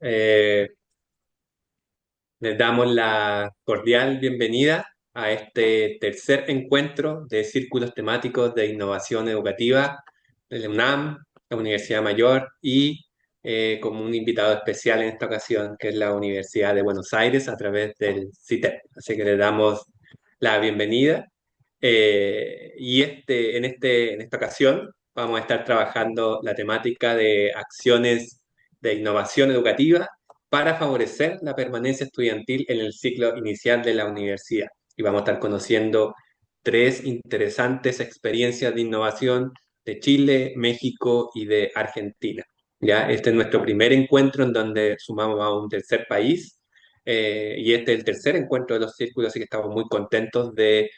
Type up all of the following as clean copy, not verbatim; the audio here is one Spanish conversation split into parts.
Eh, Les damos la cordial bienvenida a este tercer encuentro de círculos temáticos de innovación educativa de la UNAM, la Universidad Mayor y como un invitado especial en esta ocasión, que es la Universidad de Buenos Aires a través del CITEP. Así que le damos la bienvenida. En esta ocasión vamos a estar trabajando la temática de acciones de innovación educativa para favorecer la permanencia estudiantil en el ciclo inicial de la universidad. Y vamos a estar conociendo tres interesantes experiencias de innovación de Chile, México y de Argentina. ¿Ya? Este es nuestro primer encuentro en donde sumamos a un tercer país, y este es el tercer encuentro de los círculos, así que estamos muy contentos de,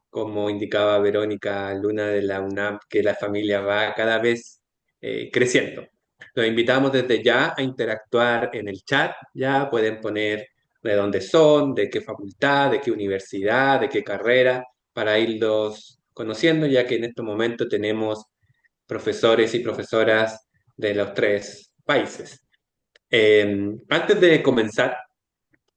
como indicaba Verónica Luna de la UNAM, que la familia va cada vez creciendo. Los invitamos desde ya a interactuar en el chat. Ya pueden poner de dónde son, de qué facultad, de qué universidad, de qué carrera, para irlos conociendo, ya que en este momento tenemos profesores y profesoras de los tres países. Antes de comenzar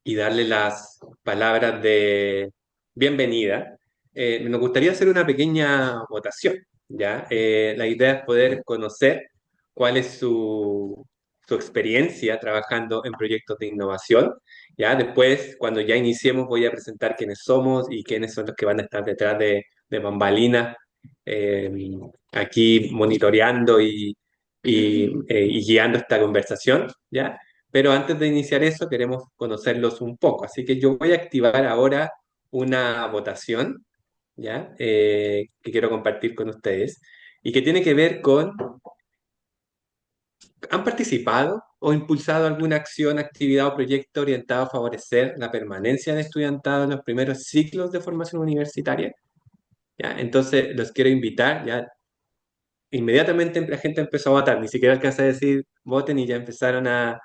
y darle las palabras de bienvenida, nos gustaría hacer una pequeña votación, ¿ya? La idea es poder conocer cuál es su experiencia trabajando en proyectos de innovación, ¿ya? Después, cuando ya iniciemos, voy a presentar quiénes somos y quiénes son los que van a estar detrás de bambalinas, eh, aquí monitoreando y guiando esta conversación, ¿ya? Pero antes de iniciar eso, queremos conocerlos un poco. Así que yo voy a activar ahora una votación, ¿ya? Que quiero compartir con ustedes y que tiene que ver con, ¿han participado o impulsado alguna acción, actividad o proyecto orientado a favorecer la permanencia de estudiantado en los primeros ciclos de formación universitaria? ¿Ya? Entonces, los quiero invitar, ya inmediatamente la gente empezó a votar, ni siquiera alcancé a decir voten y ya empezaron a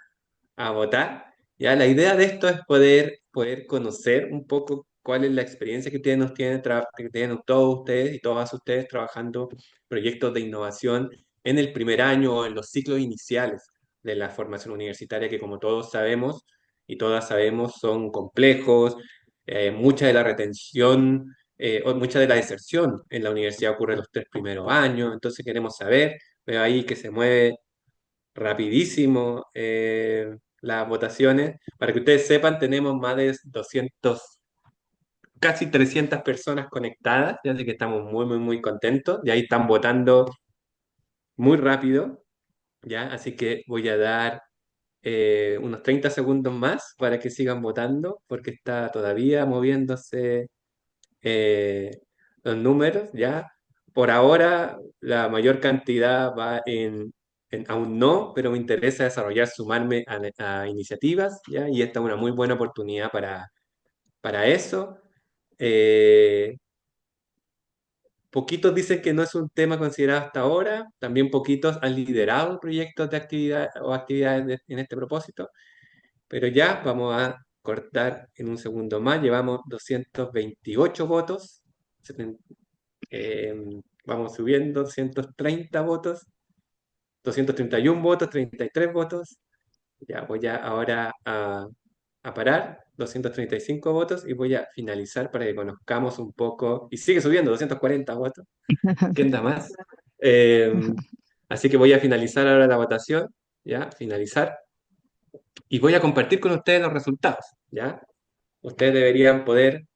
votar. Ya, la idea de esto es poder conocer un poco cuál es la experiencia que tienen todos ustedes y todas ustedes trabajando proyectos de innovación en el primer año o en los ciclos iniciales de la formación universitaria, que como todos sabemos y todas sabemos son complejos. Mucha de la retención o mucha de la deserción en la universidad ocurre en los tres primeros años. Entonces queremos saber, veo ahí que se mueve rapidísimo las votaciones. Para que ustedes sepan, tenemos más de 200, casi 300 personas conectadas, ya sé que estamos muy, muy, muy contentos. Y ahí están votando muy rápido, ¿ya? Así que voy a dar unos 30 segundos más para que sigan votando, porque está todavía moviéndose eh, los números, ¿ya? Por ahora, la mayor cantidad va en aún no, pero me interesa desarrollar, sumarme a iniciativas, ¿ya? Y esta es una muy buena oportunidad para eso. Eh, Poquitos dicen que no es un tema considerado hasta ahora, también poquitos han liderado proyectos de actividad o actividades en este propósito, pero ya vamos a cortar en un segundo más, llevamos 228 votos. Eh, Vamos subiendo, 230 votos, 231 votos, 33 votos. Ya voy ahora a parar, 235 votos y voy a finalizar para que conozcamos un poco. Y sigue subiendo, 240 votos. ¿Quién da más? Eh, Así que voy a finalizar ahora la votación, ya, finalizar. Y voy a compartir con ustedes los resultados, ya. Ustedes deberían poder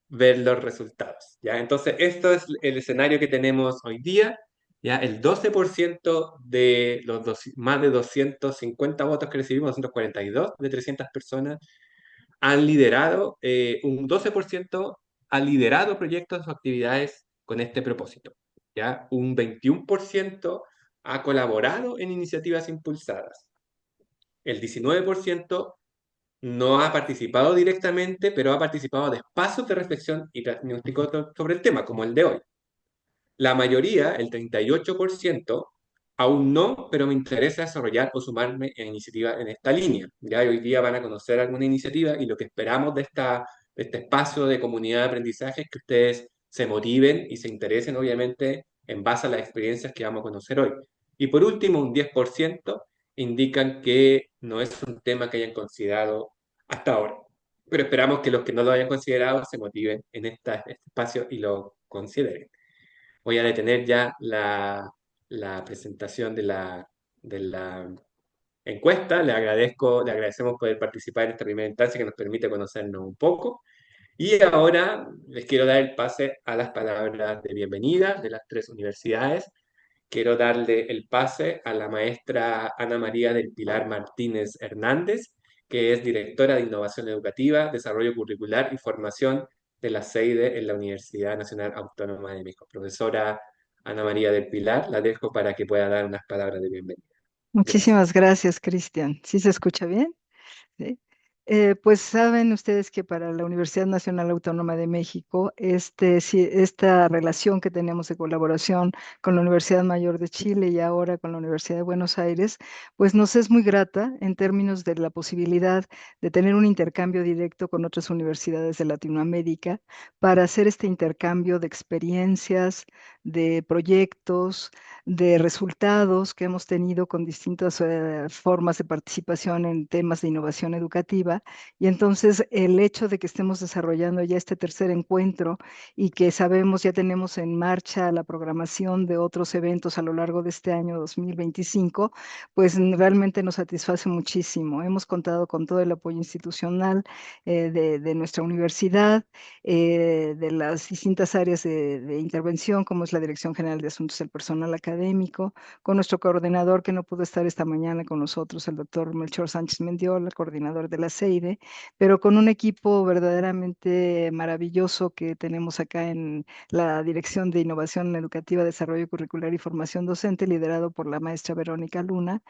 ver los resultados. ¿Ya? Entonces, esto es el escenario que tenemos hoy día. ¿Ya? El 12% de los más de 250 votos que recibimos, 242 de 300 personas, han liderado, un 12% ha liderado proyectos o actividades con este propósito. ¿Ya? Un 21% ha colaborado en iniciativas impulsadas. El 19% no ha participado directamente, pero ha participado de espacios de reflexión y diagnóstico sobre el tema, como el de hoy. La mayoría, el 38%, aún no, pero me interesa desarrollar o sumarme a iniciativas en esta línea. Ya hoy día van a conocer alguna iniciativa y lo que esperamos de este espacio de comunidad de aprendizaje es que ustedes se motiven y se interesen, obviamente, en base a las experiencias que vamos a conocer hoy. Y por último, un 10% indican que no es un tema que hayan considerado hasta ahora. Pero esperamos que los que no lo hayan considerado se motiven en este espacio y lo consideren. Voy a detener ya la presentación de la encuesta. Le agradecemos poder participar en esta primera instancia que nos permite conocernos un poco. Y ahora les quiero dar el pase a las palabras de bienvenida de las tres universidades. Quiero darle el pase a la maestra Ana María del Pilar Martínez Hernández, que es directora de Innovación Educativa, Desarrollo Curricular y Formación de la CEIDE en la Universidad Nacional Autónoma de México. Profesora Ana María del Pilar, la dejo para que pueda dar unas palabras de bienvenida. Gracias. Muchísimas gracias, Cristian. ¿Sí se escucha bien? Sí. Pues saben ustedes que para la Universidad Nacional Autónoma de México, esta relación que tenemos de colaboración con la Universidad Mayor de Chile y ahora con la Universidad de Buenos Aires, pues nos es muy grata en términos de la posibilidad de tener un intercambio directo con otras universidades de Latinoamérica para hacer este intercambio de experiencias, de proyectos, de resultados que hemos tenido con distintas formas de participación en temas de innovación educativa. Y entonces el hecho de que estemos desarrollando ya este tercer encuentro y que sabemos ya tenemos en marcha la programación de otros eventos a lo largo de este año 2025, pues realmente nos satisface muchísimo. Hemos contado con todo el apoyo institucional de nuestra universidad, de las distintas áreas de intervención, como es la Dirección General de Asuntos del Personal Académico, con nuestro coordinador que no pudo estar esta mañana con nosotros, el doctor Melchor Sánchez Mendiola, coordinador de la CEIDE, pero con un equipo verdaderamente maravilloso que tenemos acá en la Dirección de Innovación Educativa, Desarrollo Curricular y Formación Docente, liderado por la maestra Verónica Luna,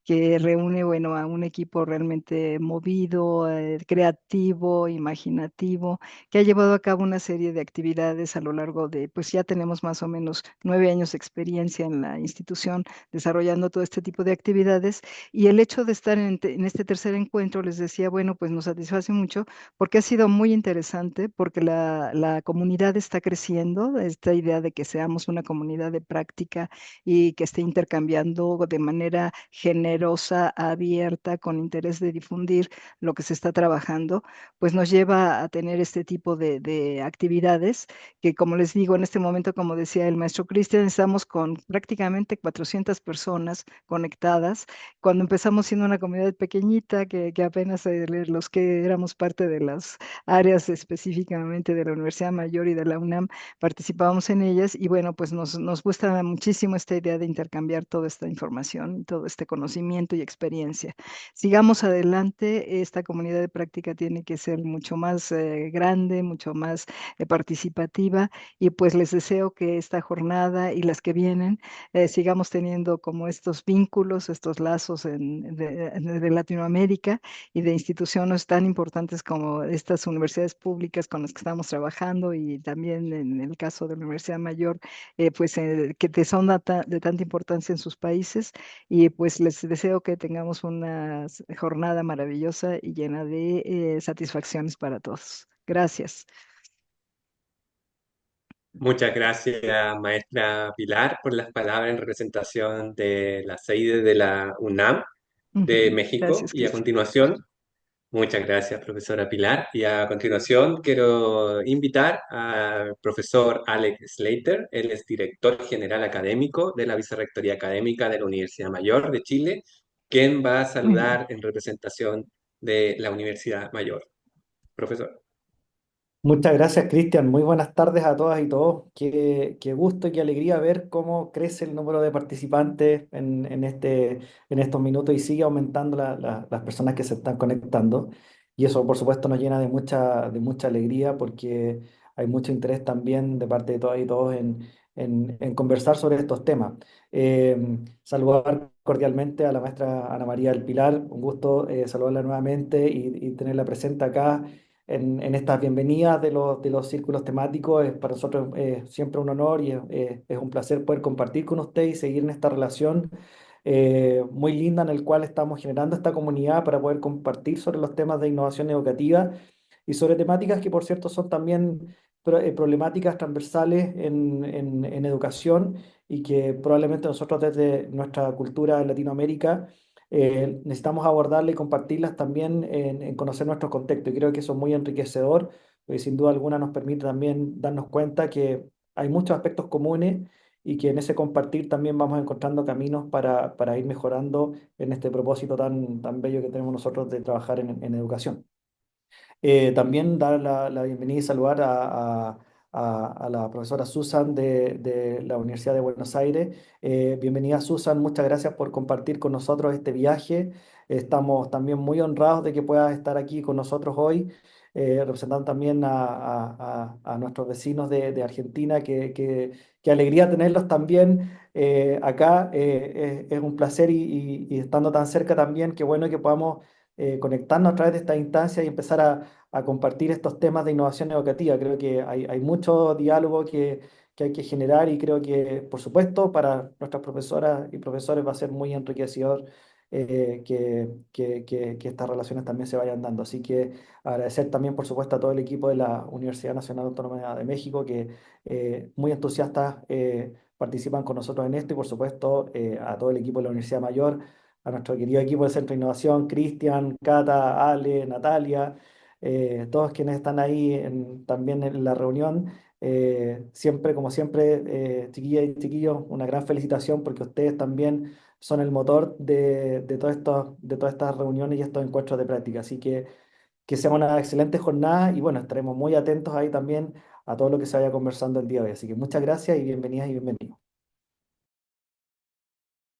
que reúne, bueno, a un equipo realmente movido, creativo, imaginativo, que ha llevado a cabo una serie de actividades a lo largo de, pues ya tenemos más o menos 9 años de experiencia en la institución desarrollando todo este tipo de actividades. Y el hecho de estar en este tercer encuentro, les decía, bueno, pues nos satisface mucho porque ha sido muy interesante, porque la comunidad está creciendo, esta idea de que seamos una comunidad de práctica y que esté intercambiando de manera generosa, abierta, con interés de difundir lo que se está trabajando, pues nos lleva a tener este tipo de actividades que, como les digo, en este momento, como decía el maestro Cristian, estamos con prácticamente 400 personas conectadas. Cuando empezamos siendo una comunidad pequeñita, que apenas los que éramos parte de las áreas específicamente de la Universidad Mayor y de la UNAM, participábamos en ellas y bueno, pues nos gusta muchísimo esta idea de intercambiar toda esta información, todo este conocimiento y experiencia. Sigamos adelante, esta comunidad de práctica tiene que ser mucho más grande, mucho más participativa y pues les deseo que esta jornada y las que vienen sigamos teniendo como estos vínculos, estos lazos de Latinoamérica y de instituciones tan importantes como estas universidades públicas con las que estamos trabajando y también en el caso de la Universidad Mayor, pues que son de tanta importancia en sus países y pues les deseo que tengamos una jornada maravillosa y llena de satisfacciones para todos. Gracias. Muchas gracias, maestra Pilar, por las palabras en representación de la CEIDE de la UNAM de Ujú. México. Gracias, Y a Cristian. continuación, muchas gracias, profesora Pilar. Y a continuación quiero invitar al profesor Alex Slater. Él es director general académico de la Vicerrectoría Académica de la Universidad Mayor de Chile, quien va a Ujú. saludar en representación de la Universidad Mayor. Profesor. Muchas gracias, Cristian. Muy buenas tardes a todas y todos. Qué gusto y qué alegría ver cómo crece el número de participantes en estos minutos y sigue aumentando las personas que se están conectando. Y eso, por supuesto, nos llena de mucha alegría porque hay mucho interés también de parte de todas y todos en conversar sobre estos temas. Saludar cordialmente a la maestra Ana María del Pilar. Un gusto saludarla nuevamente y tenerla presente acá en estas bienvenidas de los círculos temáticos. Para nosotros es siempre un honor y es un placer poder compartir con usted y seguir en esta relación muy linda en el cual estamos generando esta comunidad para poder compartir sobre los temas de innovación educativa y sobre temáticas que, por cierto, son también problemáticas transversales en educación y que probablemente nosotros desde nuestra cultura en Latinoamérica necesitamos abordarlas y compartirlas también en conocer nuestro contexto. Y creo que eso es muy enriquecedor, porque sin duda alguna nos permite también darnos cuenta que hay muchos aspectos comunes y que en ese compartir también vamos encontrando caminos para ir mejorando en este propósito tan bello que tenemos nosotros de trabajar en educación. También dar la bienvenida y saludar a la profesora Susan de la Universidad de Buenos Aires. Bienvenida Susan, muchas gracias por compartir con nosotros este viaje. Estamos también muy honrados de que puedas estar aquí con nosotros hoy, representando también a nuestros vecinos de Argentina. Qué alegría tenerlos también acá. Es un placer y estando tan cerca también, qué bueno que podamos conectarnos a través de esta instancia y empezar a compartir estos temas de innovación educativa. Creo que hay mucho diálogo que hay que generar y creo que, por supuesto, para nuestras profesoras y profesores va a ser muy enriquecedor que estas relaciones también se vayan dando. Así que agradecer también, por supuesto, a todo el equipo de la Universidad Nacional Autónoma de México que muy entusiastas participan con nosotros en esto y, por supuesto, a todo el equipo de la Universidad Mayor, a nuestro querido equipo del Centro de Innovación, Cristian, Cata, Ale, Natalia, todos quienes están ahí también en la reunión. Siempre, como siempre, chiquillas y chiquillos, una gran felicitación porque ustedes también son el motor de todas estas reuniones y estos encuentros de práctica. Así que sea una excelente jornada y bueno, estaremos muy atentos ahí también a todo lo que se vaya conversando el día de hoy. Así que muchas gracias y bienvenidas y bienvenidos.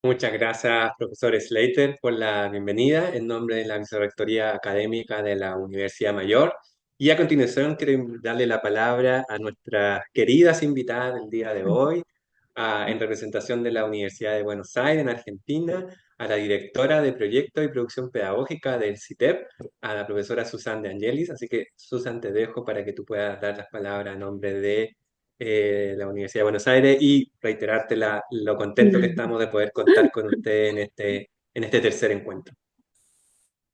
Muchas gracias, profesor Slater, por la bienvenida en nombre de la Vicerrectoría Académica de la Universidad Mayor. Y a continuación quiero darle la palabra a nuestras queridas invitadas del día de hoy, en representación de la Universidad de Buenos Aires, en Argentina, a la directora de Proyecto y Producción Pedagógica del CITEP, a la profesora Susan de Angelis. Así que, Susan, te dejo para que tú puedas dar las palabras a nombre de la Universidad de Buenos Aires y reiterarte lo contento que estamos de poder contar con usted en este tercer encuentro.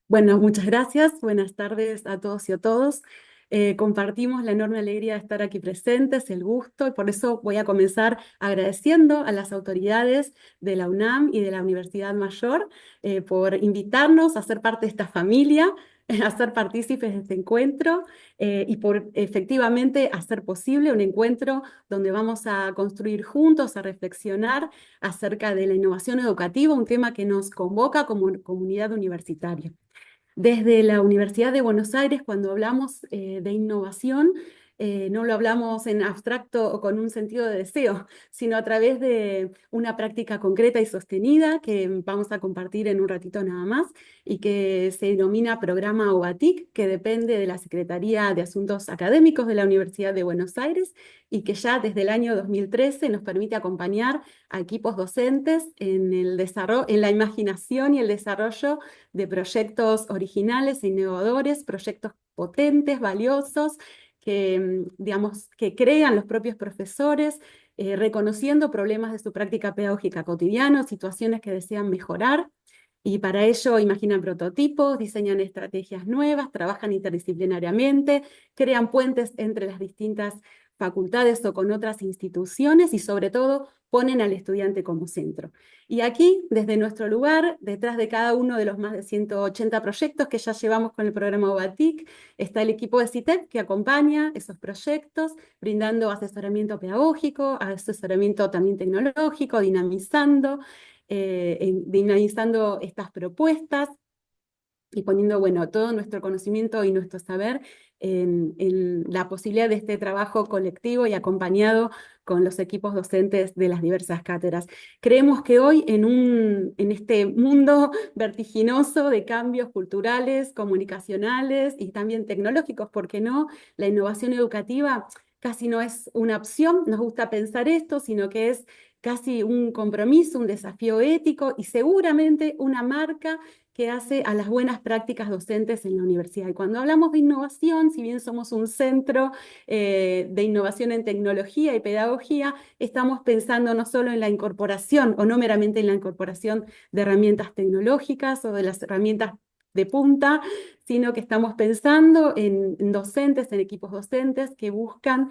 Bueno, muchas gracias. Buenas tardes a todos y a todos. Compartimos la enorme alegría de estar aquí presentes, el gusto, y por eso voy a comenzar agradeciendo a las autoridades de la UNAM y de la Universidad Mayor por invitarnos a ser parte de esta familia, a ser partícipes de este encuentro y por efectivamente hacer posible un encuentro donde vamos a construir juntos, a reflexionar acerca de la innovación educativa, un tema que nos convoca como comunidad universitaria. Desde la Universidad de Buenos Aires, cuando hablamos de innovación, no lo hablamos en abstracto o con un sentido de deseo, sino a través de una práctica concreta y sostenida que vamos a compartir en un ratito nada más y que se denomina Programa OBATIC, que depende de la Secretaría de Asuntos Académicos de la Universidad de Buenos Aires y que ya desde el año 2013 nos permite acompañar a equipos docentes en el desarrollo, en la imaginación y el desarrollo de proyectos originales e innovadores, proyectos potentes, valiosos, que, digamos, que crean los propios profesores, reconociendo problemas de su práctica pedagógica cotidiana, situaciones que desean mejorar, y para ello imaginan prototipos, diseñan estrategias nuevas, trabajan interdisciplinariamente, crean puentes entre las distintas facultades o con otras instituciones y sobre todo ponen al estudiante como centro. Y aquí, desde nuestro lugar, detrás de cada uno de los más de 180 proyectos que ya llevamos con el programa OBATIC, está el equipo de CITEP que acompaña esos proyectos, brindando asesoramiento pedagógico, asesoramiento también tecnológico, dinamizando estas propuestas y poniendo, bueno, todo nuestro conocimiento y nuestro saber en la posibilidad de este trabajo colectivo y acompañado con los equipos docentes de las diversas cátedras. Creemos que hoy en este mundo vertiginoso de cambios culturales, comunicacionales y también tecnológicos, ¿por qué no? La innovación educativa casi no es una opción, nos gusta pensar esto, sino que es casi un compromiso, un desafío ético y seguramente una marca que hace a las buenas prácticas docentes en la universidad. Y cuando hablamos de innovación, si bien somos un centro de innovación en tecnología y pedagogía, estamos pensando no solo en la incorporación o no meramente en la incorporación de herramientas tecnológicas o de las herramientas de punta, sino que estamos pensando en docentes, en equipos docentes que buscan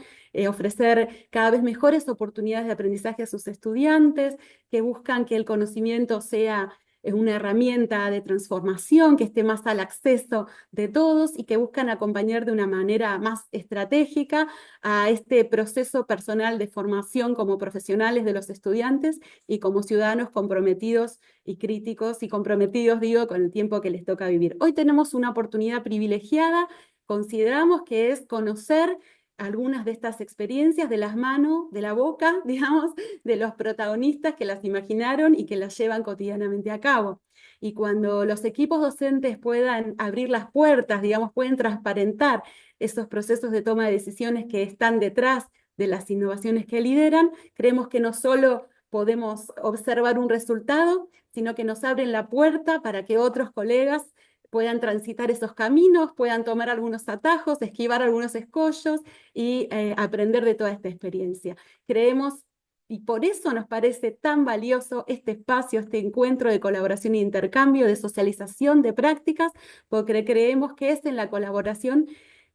ofrecer cada vez mejores oportunidades de aprendizaje a sus estudiantes, que buscan que el conocimiento sea una herramienta de transformación que esté más al acceso de todos y que buscan acompañar de una manera más estratégica a este proceso personal de formación como profesionales de los estudiantes y como ciudadanos comprometidos y críticos y comprometidos, digo, con el tiempo que les toca vivir. Hoy tenemos una oportunidad privilegiada, consideramos que es conocer algunas de estas experiencias de las manos, de la boca, digamos, de los protagonistas que las imaginaron y que las llevan cotidianamente a cabo. Y cuando los equipos docentes puedan abrir las puertas, digamos, pueden transparentar esos procesos de toma de decisiones que están detrás de las innovaciones que lideran, creemos que no solo podemos observar un resultado, sino que nos abren la puerta para que otros colegas puedan transitar esos caminos, puedan tomar algunos atajos, esquivar algunos escollos y aprender de toda esta experiencia. Creemos, y por eso nos parece tan valioso este espacio, este encuentro de colaboración e intercambio, de socialización de prácticas, porque creemos que es en la colaboración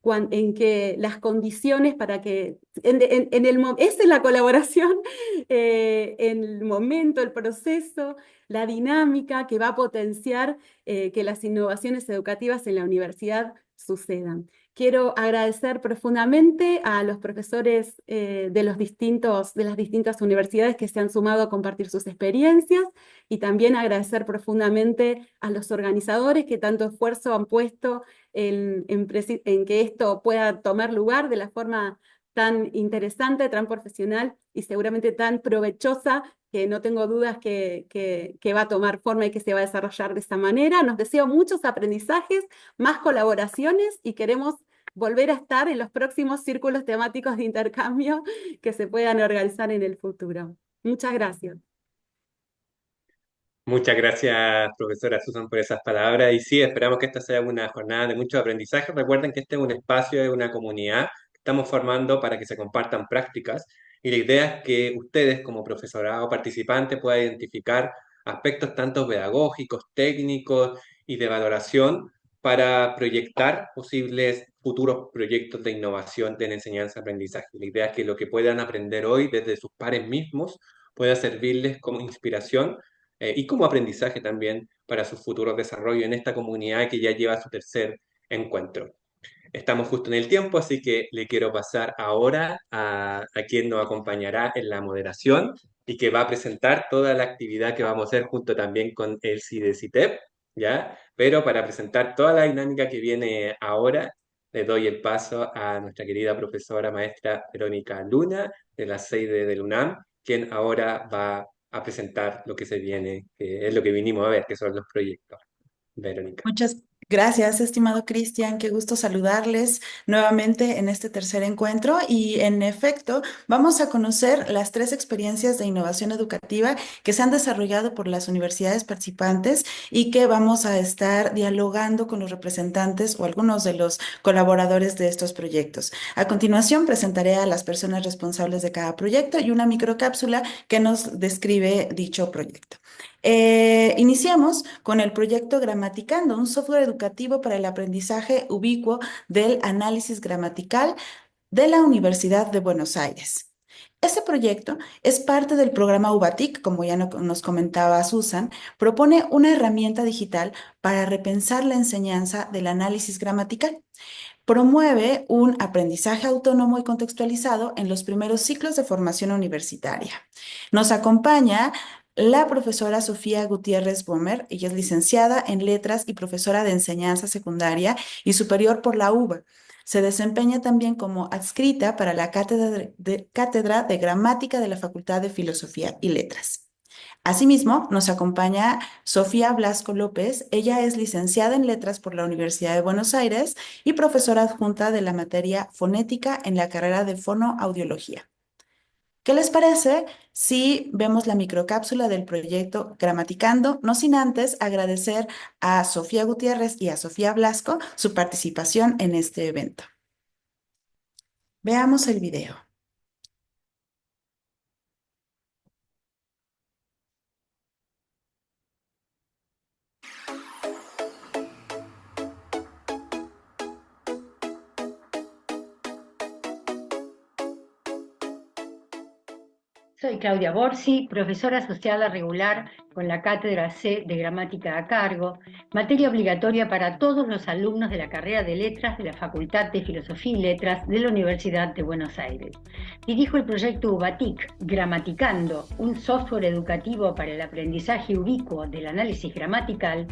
en que las condiciones para que, es en la colaboración, en el momento, el proceso, la dinámica que va a potenciar que las innovaciones educativas en la universidad sucedan. Quiero agradecer profundamente a los profesores de las distintas universidades que se han sumado a compartir sus experiencias y también agradecer profundamente a los organizadores que tanto esfuerzo han puesto en que esto pueda tomar lugar de la forma tan interesante, tan profesional y seguramente tan provechosa, que no tengo dudas que va a tomar forma y que se va a desarrollar de esta manera. Nos deseo muchos aprendizajes, más colaboraciones y queremos volver a estar en los próximos círculos temáticos de intercambio que se puedan organizar en el futuro. Muchas gracias. Muchas gracias, profesora Susan, por esas palabras. Y sí, esperamos que esta sea una jornada de mucho aprendizaje. Recuerden que este es un espacio, es una comunidad que estamos formando para que se compartan prácticas. Y la idea es que ustedes, como profesorado participantes, puedan identificar aspectos tanto pedagógicos, técnicos y de valoración para proyectar posibles futuros proyectos de innovación de la enseñanza-aprendizaje. La idea es que lo que puedan aprender hoy desde sus pares mismos pueda servirles como inspiración y como aprendizaje también para su futuro desarrollo en esta comunidad que ya lleva su tercer encuentro. Estamos justo en el tiempo, así que le quiero pasar ahora a quien nos acompañará en la moderación y que va a presentar toda la actividad que vamos a hacer junto también con el CIDE-CITEP, ¿ya? Pero para presentar toda la dinámica que viene ahora, le doy el paso a nuestra querida profesora maestra Verónica Luna, de la sede del UNAM, quien ahora va a presentar lo que se viene, que es lo que vinimos a ver, que son los proyectos. Verónica. Muchas gracias, estimado Cristian. Qué gusto saludarles nuevamente en este tercer encuentro. Y en efecto, vamos a conocer las 3 experiencias de innovación educativa que se han desarrollado por las universidades participantes y que vamos a estar dialogando con los representantes o algunos de los colaboradores de estos proyectos. A continuación, presentaré a las personas responsables de cada proyecto y una microcápsula que nos describe dicho proyecto. Iniciamos con el proyecto Gramaticando, un software educativo para el aprendizaje ubicuo del análisis gramatical de la Universidad de Buenos Aires. Este proyecto es parte del programa UBATIC, como ya nos comentaba Susan, propone una herramienta digital para repensar la enseñanza del análisis gramatical. Promueve un aprendizaje autónomo y contextualizado en los primeros ciclos de formación universitaria. Nos acompaña la profesora Sofía Gutiérrez Bomer. Ella es licenciada en Letras y profesora de enseñanza secundaria y superior por la UBA. Se desempeña también como adscrita para la Cátedra de Gramática de la Facultad de Filosofía y Letras. Asimismo, nos acompaña Sofía Blasco López. Ella es licenciada en Letras por la Universidad de Buenos Aires y profesora adjunta de la materia Fonética en la carrera de Fonoaudiología. ¿Qué les parece si vemos la microcápsula del proyecto Gramaticando? No sin antes agradecer a Sofía Gutiérrez y a Sofía Blasco su participación en este evento. Veamos el video. Soy Claudia Borsi, profesora asociada regular con la Cátedra C de Gramática a cargo, materia obligatoria para todos los alumnos de la carrera de Letras de la Facultad de Filosofía y Letras de la Universidad de Buenos Aires. Dirijo el proyecto UBATIC, Gramaticando, un software educativo para el aprendizaje ubicuo del análisis gramatical,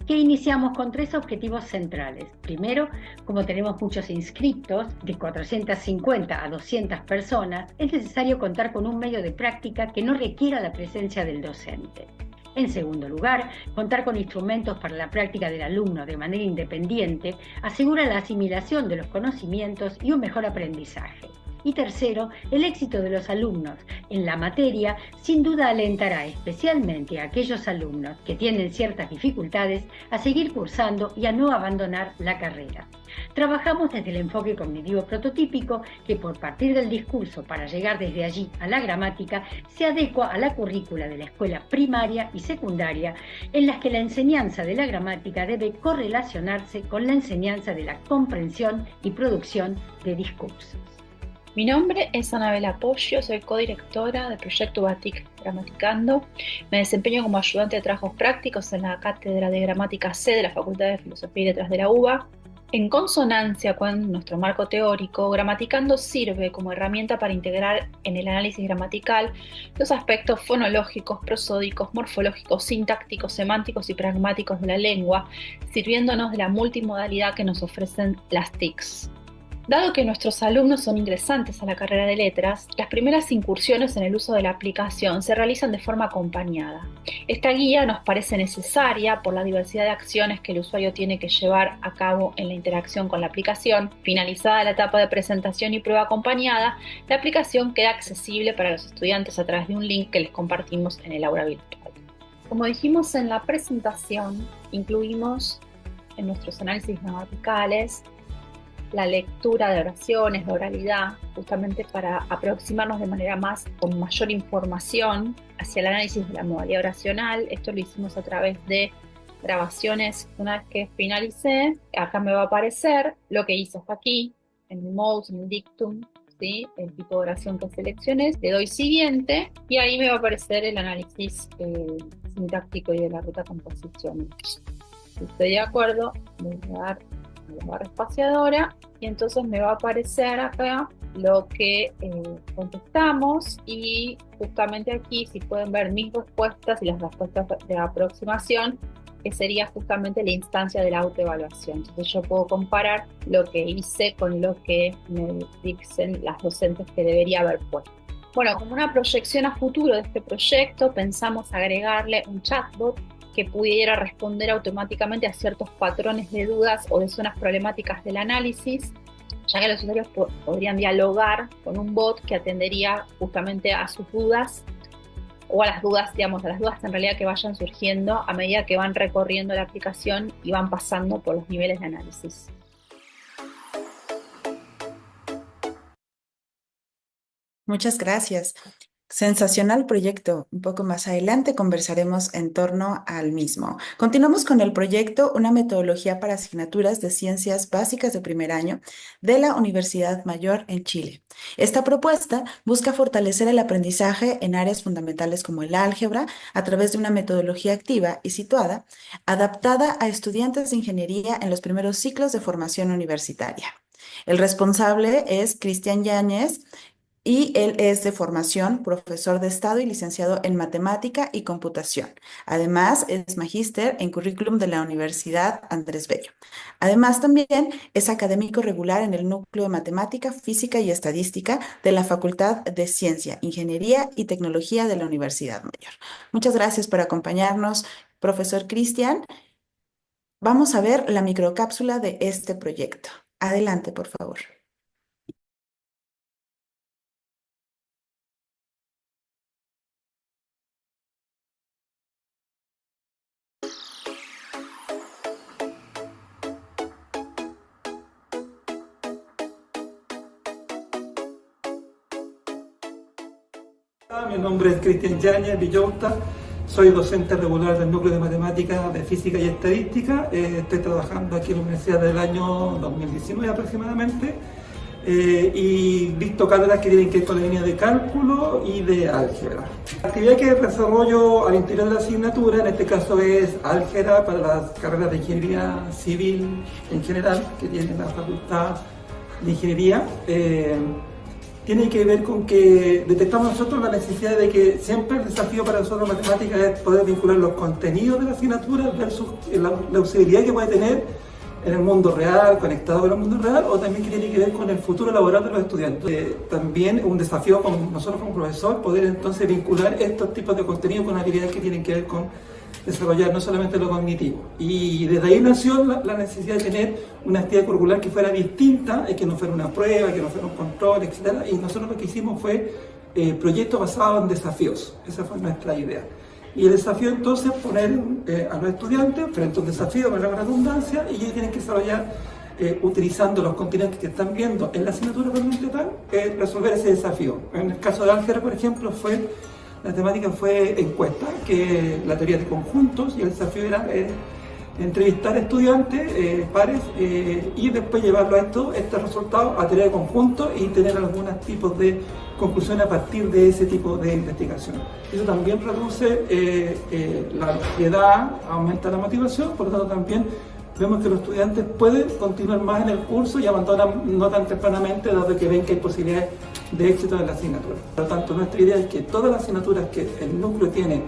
que iniciamos con 3 objetivos centrales. Primero, como tenemos muchos inscriptos, de 450 a 200 personas, es necesario contar con un medio de práctica que no requiera la presencia del docente. En segundo lugar, contar con instrumentos para la práctica del alumno de manera independiente asegura la asimilación de los conocimientos y un mejor aprendizaje. Y tercero, el éxito de los alumnos en la materia sin duda alentará especialmente a aquellos alumnos que tienen ciertas dificultades a seguir cursando y a no abandonar la carrera. Trabajamos desde el enfoque cognitivo prototípico que, por partir del discurso para llegar desde allí a la gramática, se adecua a la currícula de la escuela primaria y secundaria, en las que la enseñanza de la gramática debe correlacionarse con la enseñanza de la comprensión y producción de discursos. Mi nombre es Anabela Poggio, soy codirectora del proyecto UBATIC Gramaticando. Me desempeño como ayudante de trabajos prácticos en la Cátedra de Gramática C de la Facultad de Filosofía y Letras de la UBA. En consonancia con nuestro marco teórico, Gramaticando sirve como herramienta para integrar en el análisis gramatical los aspectos fonológicos, prosódicos, morfológicos, sintácticos, semánticos y pragmáticos de la lengua, sirviéndonos de la multimodalidad que nos ofrecen las TICs. Dado que nuestros alumnos son ingresantes a la carrera de letras, las primeras incursiones en el uso de la aplicación se realizan de forma acompañada. Esta guía nos parece necesaria por la diversidad de acciones que el usuario tiene que llevar a cabo en la interacción con la aplicación. Finalizada la etapa de presentación y prueba acompañada, la aplicación queda accesible para los estudiantes a través de un link que les compartimos en el aula virtual. Como dijimos en la presentación, incluimos en nuestros análisis gramaticales la lectura de oraciones, de oralidad, justamente para aproximarnos de manera con mayor información hacia el análisis de la modalidad oracional. Esto lo hicimos a través de grabaciones. Una vez que finalicé, acá me va a aparecer lo que hice hasta aquí, en el modus, en el dictum, ¿sí? El tipo de oración que seleccioné, le doy siguiente y ahí me va a aparecer el análisis sintáctico y de la ruta composición. Si estoy de acuerdo, voy a dar la barra espaciadora y entonces me va a aparecer acá lo que contestamos, y justamente aquí, si pueden ver mis respuestas y las respuestas de aproximación, que sería justamente la instancia de la autoevaluación. Entonces yo puedo comparar lo que hice con lo que me dicen las docentes que debería haber puesto. Bueno, como una proyección a futuro de este proyecto, pensamos agregarle un chatbot que pudiera responder automáticamente a ciertos patrones de dudas o de zonas problemáticas del análisis, ya que los usuarios podrían dialogar con un bot que atendería justamente a sus dudas, o a las dudas, digamos, a las dudas en realidad que vayan surgiendo a medida que van recorriendo la aplicación y van pasando por los niveles de análisis. Muchas gracias. Sensacional proyecto. Un poco más adelante conversaremos en torno al mismo. Continuamos con el proyecto Una metodología para asignaturas de ciencias básicas de primer año de la Universidad Mayor en Chile. Esta propuesta busca fortalecer el aprendizaje en áreas fundamentales como el álgebra a través de una metodología activa y situada, adaptada a estudiantes de ingeniería en los primeros ciclos de formación universitaria. El responsable es Cristian Yáñez, y él es de formación profesor de Estado y licenciado en Matemática y Computación. Además, es magíster en currículum de la Universidad Andrés Bello. Además, también es académico regular en el Núcleo de Matemática, Física y Estadística de la Facultad de Ciencia, Ingeniería y Tecnología de la Universidad Mayor. Muchas gracias por acompañarnos, profesor Cristian. Vamos a ver la microcápsula de este proyecto. Adelante, por favor. Mi nombre es Cristian Yáñez Villota, soy docente regular del Núcleo de Matemáticas, de Física y Estadística. Estoy trabajando aquí en la universidad desde el año 2019 aproximadamente. y visto cátedras que tienen que ver con la línea de cálculo y de álgebra. La actividad que desarrollo al interior de la asignatura, en este caso es álgebra para las carreras de ingeniería civil en general, que tiene la Facultad de Ingeniería. Tiene que ver con que detectamos nosotros la necesidad de que siempre el desafío para nosotros en matemáticas es poder vincular los contenidos de la asignatura versus la usabilidad que puede tener en el mundo real, conectado con el mundo real, o también que tiene que ver con el futuro laboral de los estudiantes. También un desafío con nosotros como profesor poder entonces vincular estos tipos de contenidos con habilidades que tienen que ver con desarrollar no solamente lo cognitivo. Y desde ahí nació la necesidad de tener una actividad curricular que fuera distinta, que no fuera una prueba, que no fuera un control, etc. Y nosotros lo que hicimos fue proyectos basados en desafíos. Esa fue nuestra idea. Y el desafío entonces es poner a los estudiantes frente a un desafío, con la redundancia, y ellos tienen que desarrollar, utilizando los contenidos que están viendo en la asignatura realmente tal, resolver ese desafío. En el caso de álgebra, por ejemplo, la temática fue encuesta, que la teoría de conjuntos, y el desafío era entrevistar estudiantes, pares, y después llevarlo a estos resultados a teoría de conjuntos y tener algunos tipos de conclusiones a partir de ese tipo de investigación. Eso también reduce la ansiedad, aumenta la motivación, por lo tanto también vemos que los estudiantes pueden continuar más en el curso y abandonan no tan tempranamente, dado que ven que hay posibilidades de éxito en la asignatura. Por lo tanto, nuestra idea es que todas las asignaturas que el núcleo tiene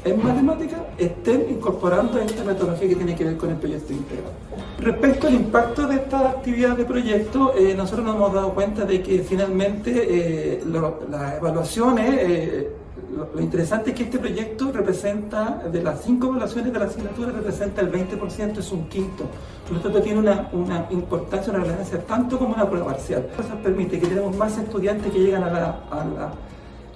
en matemáticas estén incorporando esta metodología que tiene que ver con el proyecto integral. Respecto al impacto de esta actividad de proyecto, nosotros nos hemos dado cuenta de que finalmente las evaluaciones, lo interesante es que este proyecto representa, de las 5 evaluaciones de la asignatura, representa el 20%, es un quinto. Por lo tanto, tiene una importancia, una relevancia tanto como una prueba parcial. Eso permite que tenemos más estudiantes que llegan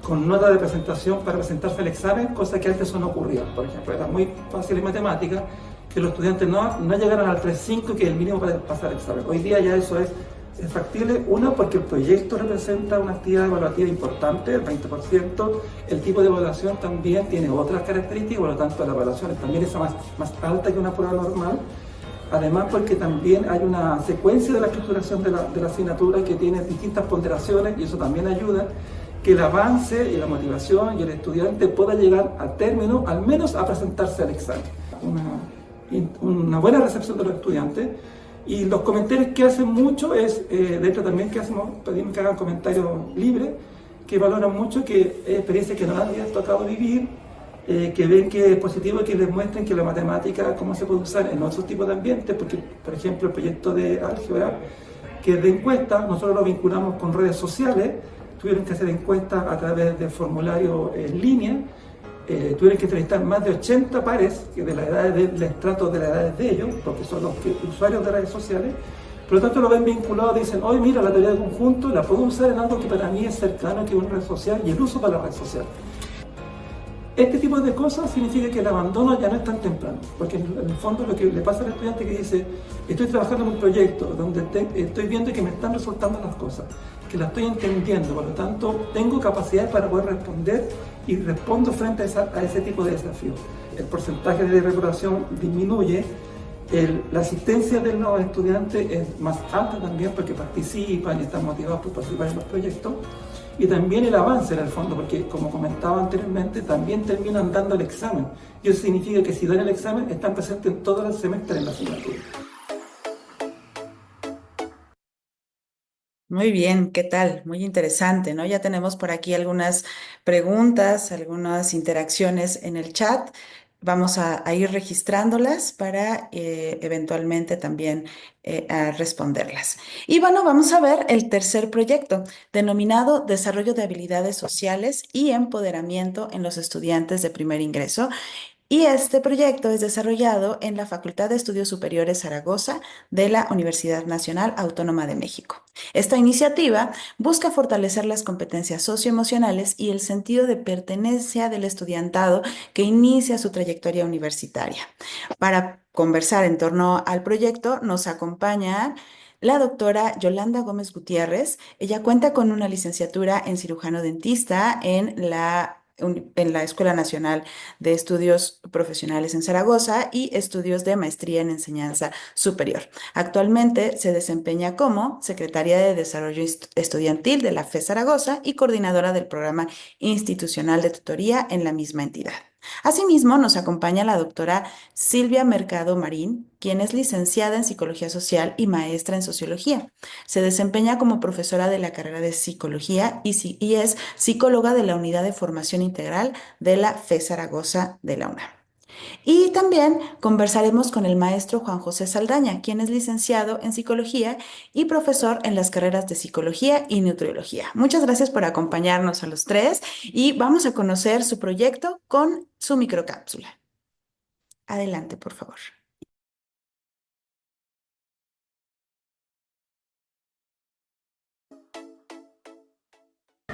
con nota de presentación para presentarse al examen, cosa que antes eso no ocurría. Por ejemplo, era muy fácil en matemáticas que los estudiantes no llegaran al 3.5, que es el mínimo para pasar el examen. Hoy día ya eso es factible, uno, porque el proyecto representa una actividad evaluativa importante, el 20%, el tipo de evaluación también tiene otras características, por lo tanto la evaluación también es más alta que una prueba normal. Además, porque también hay una secuencia de la estructuración de la asignatura que tiene distintas ponderaciones, y eso también ayuda que el avance y la motivación y el estudiante pueda llegar a término, al menos a presentarse al examen. Una buena recepción de los estudiantes. Y los comentarios que hacen mucho es, de hecho también pedimos que hagan comentarios libres, que valoran mucho, que es experiencia que no les había tocado vivir, que ven que es positivo, que les muestren que la matemática, cómo se puede usar en otros tipos de ambientes, porque por ejemplo el proyecto de álgebra, que es de encuestas, nosotros lo vinculamos con redes sociales, tuvieron que hacer encuestas a través de formularios en línea, tuvieron que entrevistar más de 80 pares que de la edad del estrato de las edades de ellos, porque son los usuarios de redes sociales. Por lo tanto, lo ven vinculado, dicen, hoy mira, la teoría de conjunto la puedo usar en algo que para mí es cercano, que es una red social, y el uso para la red social. Este tipo de cosas significa que el abandono ya no es tan temprano, porque en el fondo lo que le pasa al estudiante que dice, estoy trabajando en un proyecto donde estoy viendo que me están resultando las cosas, que las estoy entendiendo, por lo tanto tengo capacidad para poder responder y respondo frente a ese tipo de desafíos. El porcentaje de reprobación disminuye, la asistencia de los estudiantes es más alta también porque participan y están motivados por participar en los proyectos, y también el avance en el fondo, porque como comentaba anteriormente, también terminan dando el examen, y eso significa que si dan el examen están presentes en todo el semestre en la asignatura. Muy bien, ¿qué tal? Muy interesante, ¿no? Ya tenemos por aquí algunas preguntas, algunas interacciones en el chat. Vamos a ir registrándolas para eventualmente también a responderlas. Y bueno, vamos a ver el tercer proyecto, denominado Desarrollo de Habilidades Sociales y Empoderamiento en los Estudiantes de Primer Ingreso. Y este proyecto es desarrollado en la Facultad de Estudios Superiores Zaragoza de la Universidad Nacional Autónoma de México. Esta iniciativa busca fortalecer las competencias socioemocionales y el sentido de pertenencia del estudiantado que inicia su trayectoria universitaria. Para conversar en torno al proyecto nos acompaña la doctora Yolanda Gómez Gutiérrez. Ella cuenta con una licenciatura en cirujano dentista en la en la Escuela Nacional de Estudios Profesionales en Zaragoza y estudios de maestría en enseñanza superior. Actualmente se desempeña como secretaria de Desarrollo Estudiantil de la FE Zaragoza y coordinadora del programa institucional de tutoría en la misma entidad. Asimismo, nos acompaña la doctora Silvia Mercado Marín, quien es licenciada en Psicología Social y maestra en Sociología. Se desempeña como profesora de la carrera de Psicología y es psicóloga de la Unidad de Formación Integral de la FE Zaragoza de la UNAM. Y también conversaremos con el maestro Juan José Saldaña, quien es licenciado en Psicología y profesor en las carreras de Psicología y Nutriología. Muchas gracias por acompañarnos a los tres y vamos a conocer su proyecto con su microcápsula. Adelante, por favor.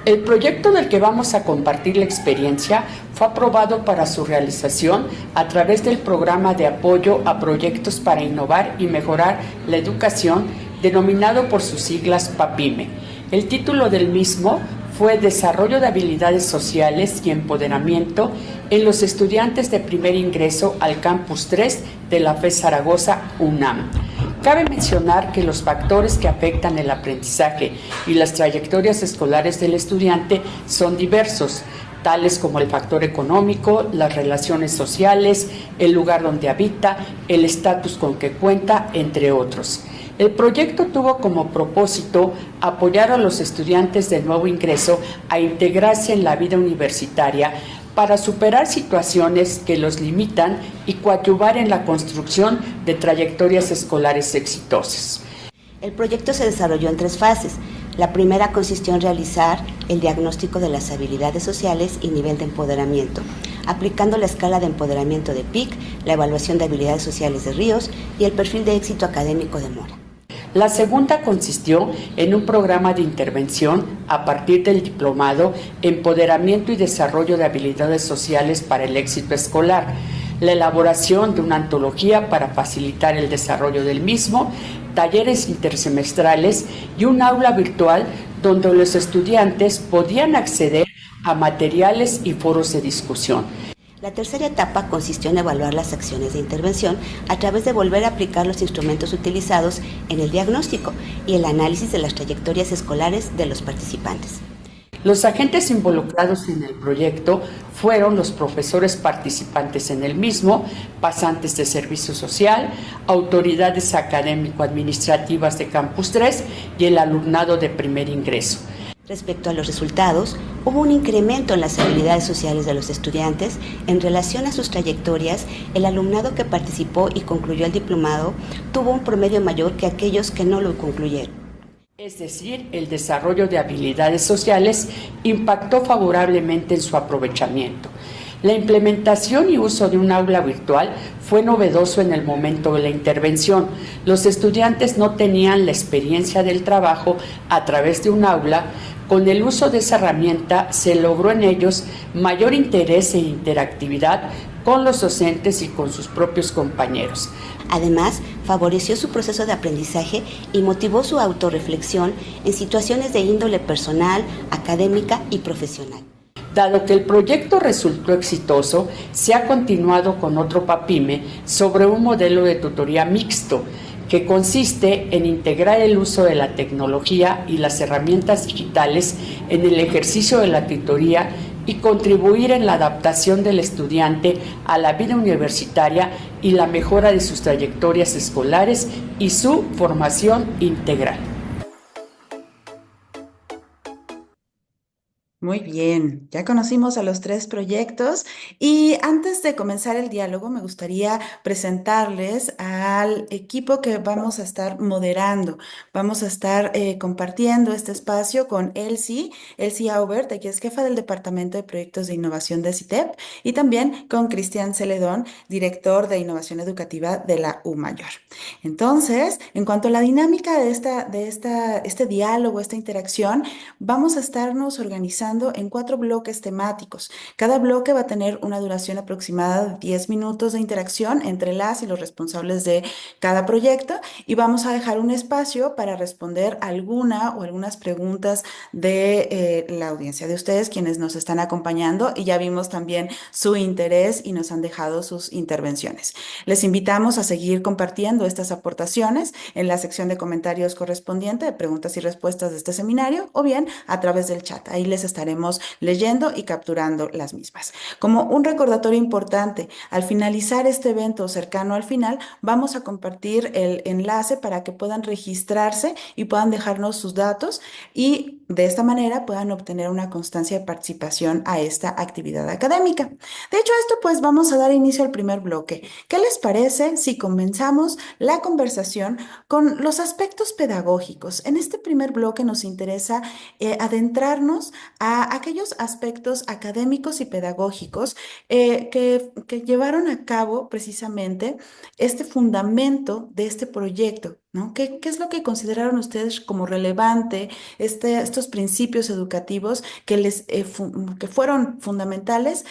El proyecto del que vamos a compartir la experiencia fue aprobado para su realización a través del Programa de Apoyo a Proyectos para Innovar y Mejorar la Educación, denominado por sus siglas PAPIME. El título del mismo fue Desarrollo de Habilidades Sociales y Empoderamiento en los estudiantes de primer ingreso al Campus 3 de la FE Zaragoza UNAM. Cabe mencionar que los factores que afectan el aprendizaje y las trayectorias escolares del estudiante son diversos, tales como el factor económico, las relaciones sociales, el lugar donde habita, el estatus con que cuenta, entre otros. El proyecto tuvo como propósito apoyar a los estudiantes de nuevo ingreso a integrarse en la vida universitaria para superar situaciones que los limitan y coadyuvar en la construcción de trayectorias escolares exitosas. El proyecto se desarrolló en 3 fases. La primera consistió en realizar el diagnóstico de las habilidades sociales y nivel de empoderamiento, aplicando la escala de empoderamiento de PIC, la evaluación de habilidades sociales de Ríos y el perfil de éxito académico de Mora. La segunda consistió en un programa de intervención a partir del diplomado Empoderamiento y Desarrollo de Habilidades Sociales para el Éxito Escolar, la elaboración de una antología para facilitar el desarrollo del mismo, talleres intersemestrales y un aula virtual donde los estudiantes podían acceder a materiales y foros de discusión. La tercera etapa consistió en evaluar las acciones de intervención a través de volver a aplicar los instrumentos utilizados en el diagnóstico y el análisis de las trayectorias escolares de los participantes. Los agentes involucrados en el proyecto fueron los profesores participantes en el mismo, pasantes de servicio social, autoridades académico-administrativas de Campus 3 y el alumnado de primer ingreso. Respecto a los resultados, hubo un incremento en las habilidades sociales de los estudiantes. En relación a sus trayectorias, el alumnado que participó y concluyó el diplomado tuvo un promedio mayor que aquellos que no lo concluyeron. Es decir, el desarrollo de habilidades sociales impactó favorablemente en su aprovechamiento. La implementación y uso de un aula virtual fue novedoso en el momento de la intervención. Los estudiantes no tenían la experiencia del trabajo a través de un aula. Con el uso de esa herramienta se logró en ellos mayor interés e interactividad con los docentes y con sus propios compañeros. Además, favoreció su proceso de aprendizaje y motivó su autorreflexión en situaciones de índole personal, académica y profesional. Dado que el proyecto resultó exitoso, se ha continuado con otro PAPIME sobre un modelo de tutoría mixto, que consiste en integrar el uso de la tecnología y las herramientas digitales en el ejercicio de la tutoría y contribuir en la adaptación del estudiante a la vida universitaria y la mejora de sus trayectorias escolares y su formación integral. Muy bien, ya conocimos a los 3 proyectos y antes de comenzar el diálogo me gustaría presentarles al equipo que vamos a estar moderando. Vamos a estar compartiendo este espacio con Elsie Aubert, que es jefa del Departamento de Proyectos de Innovación de CITEP, y también con Cristian Celedón, director de Innovación Educativa de la U Mayor. Entonces, en cuanto a la dinámica de este diálogo, esta interacción, vamos a estarnos organizando organizando en 4 bloques temáticos. Cada bloque va a tener una duración aproximada de 10 minutos de interacción entre las y los responsables de cada proyecto y vamos a dejar un espacio para responder alguna o algunas preguntas de la audiencia de ustedes, quienes nos están acompañando, y ya vimos también su interés y nos han dejado sus intervenciones. Les invitamos a seguir compartiendo estas aportaciones en la sección de comentarios correspondiente de preguntas y respuestas de este seminario o bien a través del chat. Ahí les estaremos leyendo y capturando las mismas. Como un recordatorio importante, al finalizar este evento cercano al final, vamos a compartir el enlace para que puedan registrarse y puedan dejarnos sus datos y de esta manera puedan obtener una constancia de participación a esta actividad académica. De hecho, esto pues vamos a dar inicio al primer bloque. ¿Qué les parece si comenzamos la conversación con los aspectos pedagógicos? En este primer bloque nos interesa adentrarnos a aquellos aspectos académicos y pedagógicos que llevaron a cabo precisamente este fundamento de este proyecto, ¿no? ¿Qué es lo que consideraron ustedes como relevante, estos principios educativos que fueron fundamentales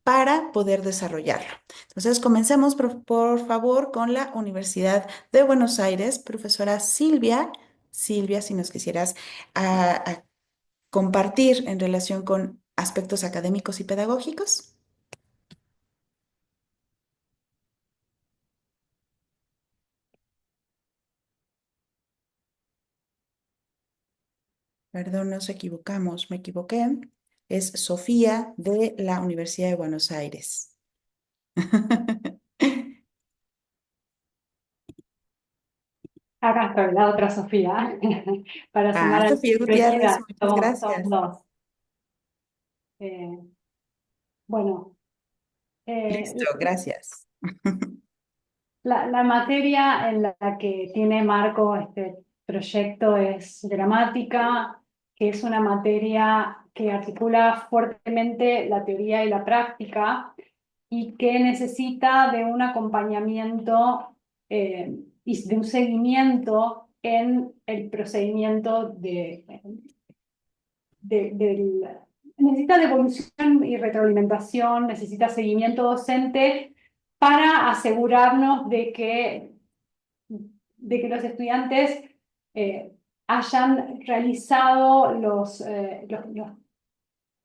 para poder desarrollarlo? Entonces, comencemos por favor con la Universidad de Buenos Aires. Profesora Silvia, si nos quisieras a compartir en relación con aspectos académicos y pedagógicos. Perdón, nos equivocamos, me equivoqué. Es Sofía de la Universidad de Buenos Aires. Acá estoy, la otra Sofía, para sumar a la Sofía Gutiérrez, diversidad. muchas Somos gracias. dos. Eh, bueno, Listo, gracias. la materia en la que tiene marco este proyecto es gramática, que es una materia que articula fuertemente la teoría y la práctica y que necesita de un acompañamiento y de un seguimiento en el procedimiento necesita devolución y retroalimentación, necesita seguimiento docente para asegurarnos de que los estudiantes hayan realizado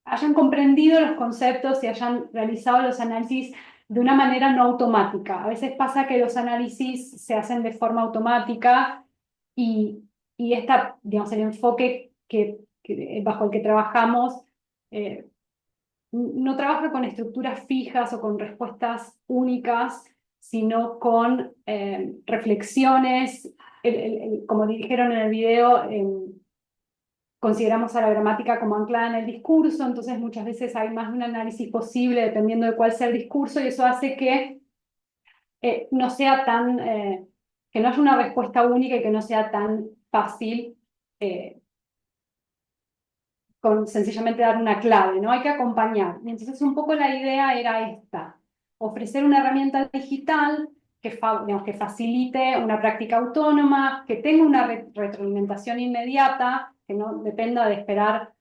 hayan comprendido los conceptos y hayan realizado los análisis de una manera no automática. A veces pasa que los análisis se hacen de forma automática y digamos, el enfoque bajo el que trabajamos no trabaja con estructuras fijas o con respuestas únicas, sino con reflexiones. Como dijeron en el video, consideramos a la gramática como anclada en el discurso, entonces muchas veces hay más de un análisis posible dependiendo de cuál sea el discurso, y eso hace que no sea que no haya una respuesta única y que no sea tan fácil con sencillamente dar una clave, ¿no? Hay que acompañar. Y entonces un poco la idea era esta: ofrecer una herramienta digital digamos, que facilite una práctica autónoma, que tenga una retroalimentación inmediata, que no dependa de esperar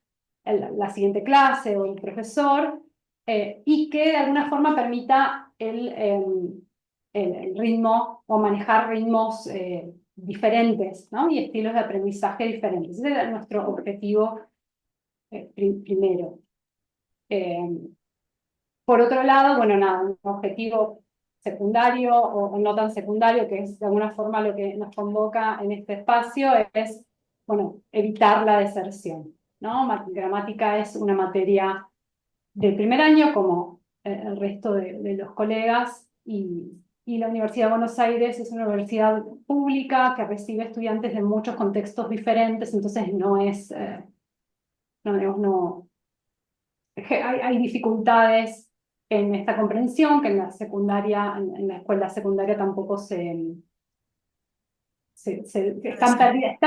la siguiente clase o el profesor, y que de alguna forma permita el ritmo o manejar ritmos diferentes, ¿no? Y estilos de aprendizaje diferentes. Ese era nuestro objetivo primero. Por otro lado, bueno, nada, un objetivo secundario o no tan secundario, que es de alguna forma lo que nos convoca en este espacio, es, bueno, evitar la deserción, ¿no? Gramática es una materia del primer año, como el resto de los colegas, y la Universidad de Buenos Aires es una universidad pública que recibe estudiantes de muchos contextos diferentes, entonces no es, hay dificultades en esta comprensión, que en la secundaria, en la escuela secundaria tampoco está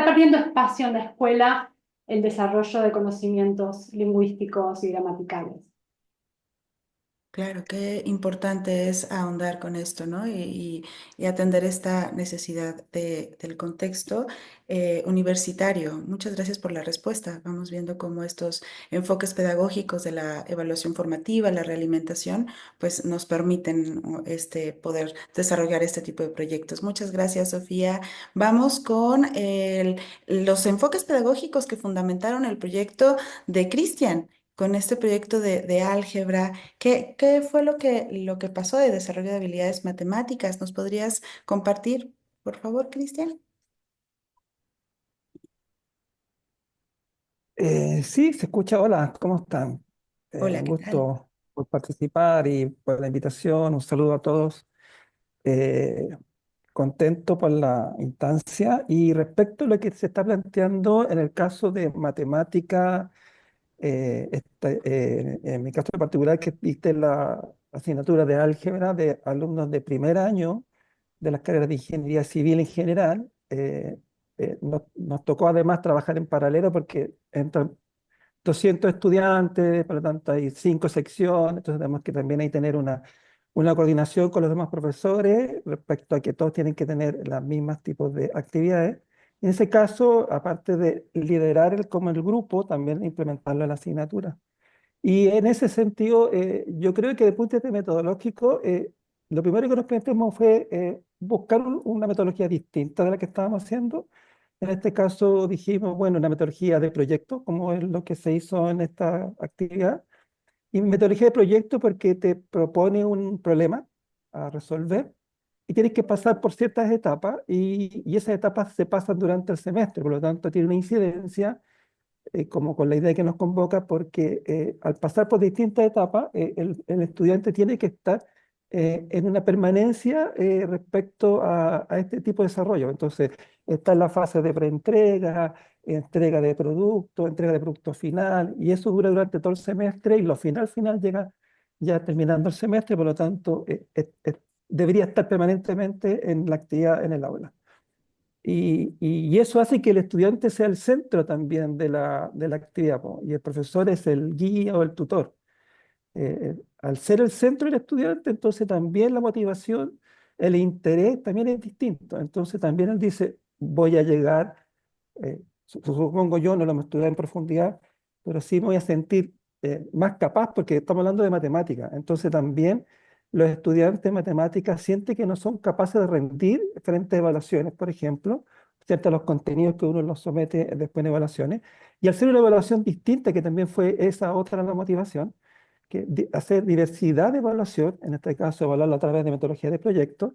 perdiendo espacio en la escuela el desarrollo de conocimientos lingüísticos y gramaticales. Claro, qué importante es ahondar con esto, ¿no? Y atender esta necesidad del contexto universitario. Muchas gracias por la respuesta. Vamos viendo cómo estos enfoques pedagógicos de la evaluación formativa, la realimentación, pues nos permiten poder desarrollar este tipo de proyectos. Muchas gracias, Sofía. Vamos con los enfoques pedagógicos que fundamentaron el proyecto de Cristian. Con este proyecto de álgebra, ¿qué fue lo que pasó de desarrollo de habilidades matemáticas? ¿Nos podrías compartir, por favor, Cristian? Sí, se escucha. Hola, ¿cómo están? Hola, Un ¿qué tal? gusto por participar y por la invitación. Un saludo a todos. Eh, Contento por la instancia. Y respecto a lo que se está planteando en el caso de matemática, en mi caso en particular, que viste la asignatura de álgebra de alumnos de primer año de las carreras de ingeniería civil en general, nos tocó además trabajar en paralelo porque entran 200 estudiantes, por lo tanto hay 5 secciones, entonces tenemos que también ahí tener una coordinación con los demás profesores respecto a que todos tienen que tener los mismos tipos de actividades. En ese caso, aparte de liderar como el grupo, también implementarlo en la asignatura. Y en ese sentido, yo creo que desde el punto de vista metodológico, lo primero que nos planteamos fue buscar una metodología distinta de la que estábamos haciendo. En este caso dijimos, bueno, una metodología de proyecto, como es lo que se hizo en esta actividad. Y metodología de proyecto porque te propone un problema a resolver y tienes que pasar por ciertas etapas y esas etapas se pasan durante el semestre, por lo tanto tiene una incidencia como con la idea que nos convoca, porque al pasar por distintas etapas, el estudiante tiene que estar en una permanencia respecto a este tipo de desarrollo. Entonces, está en la fase de preentrega, entrega de producto final, y eso dura durante todo el semestre, y lo final llega ya terminando el semestre, por lo tanto, debería estar permanentemente en la actividad en el aula. Y eso hace que el estudiante sea el centro también de la actividad, po, y el profesor es el guía o el tutor. Al ser el centro del estudiante, entonces también la motivación, el interés también es distinto. Entonces también él dice, voy a llegar, supongo yo, no lo hemos estudiado en profundidad, pero sí me voy a sentir más capaz porque estamos hablando de matemáticas. Entonces también los estudiantes de matemáticas sienten que no son capaces de rendir frente a evaluaciones, por ejemplo, frente a los contenidos que uno los somete después en evaluaciones. Y al ser una evaluación distinta, que también fue esa otra la motivación, que hacer diversidad de evaluación, en este caso evaluarlo a través de metodología de proyecto,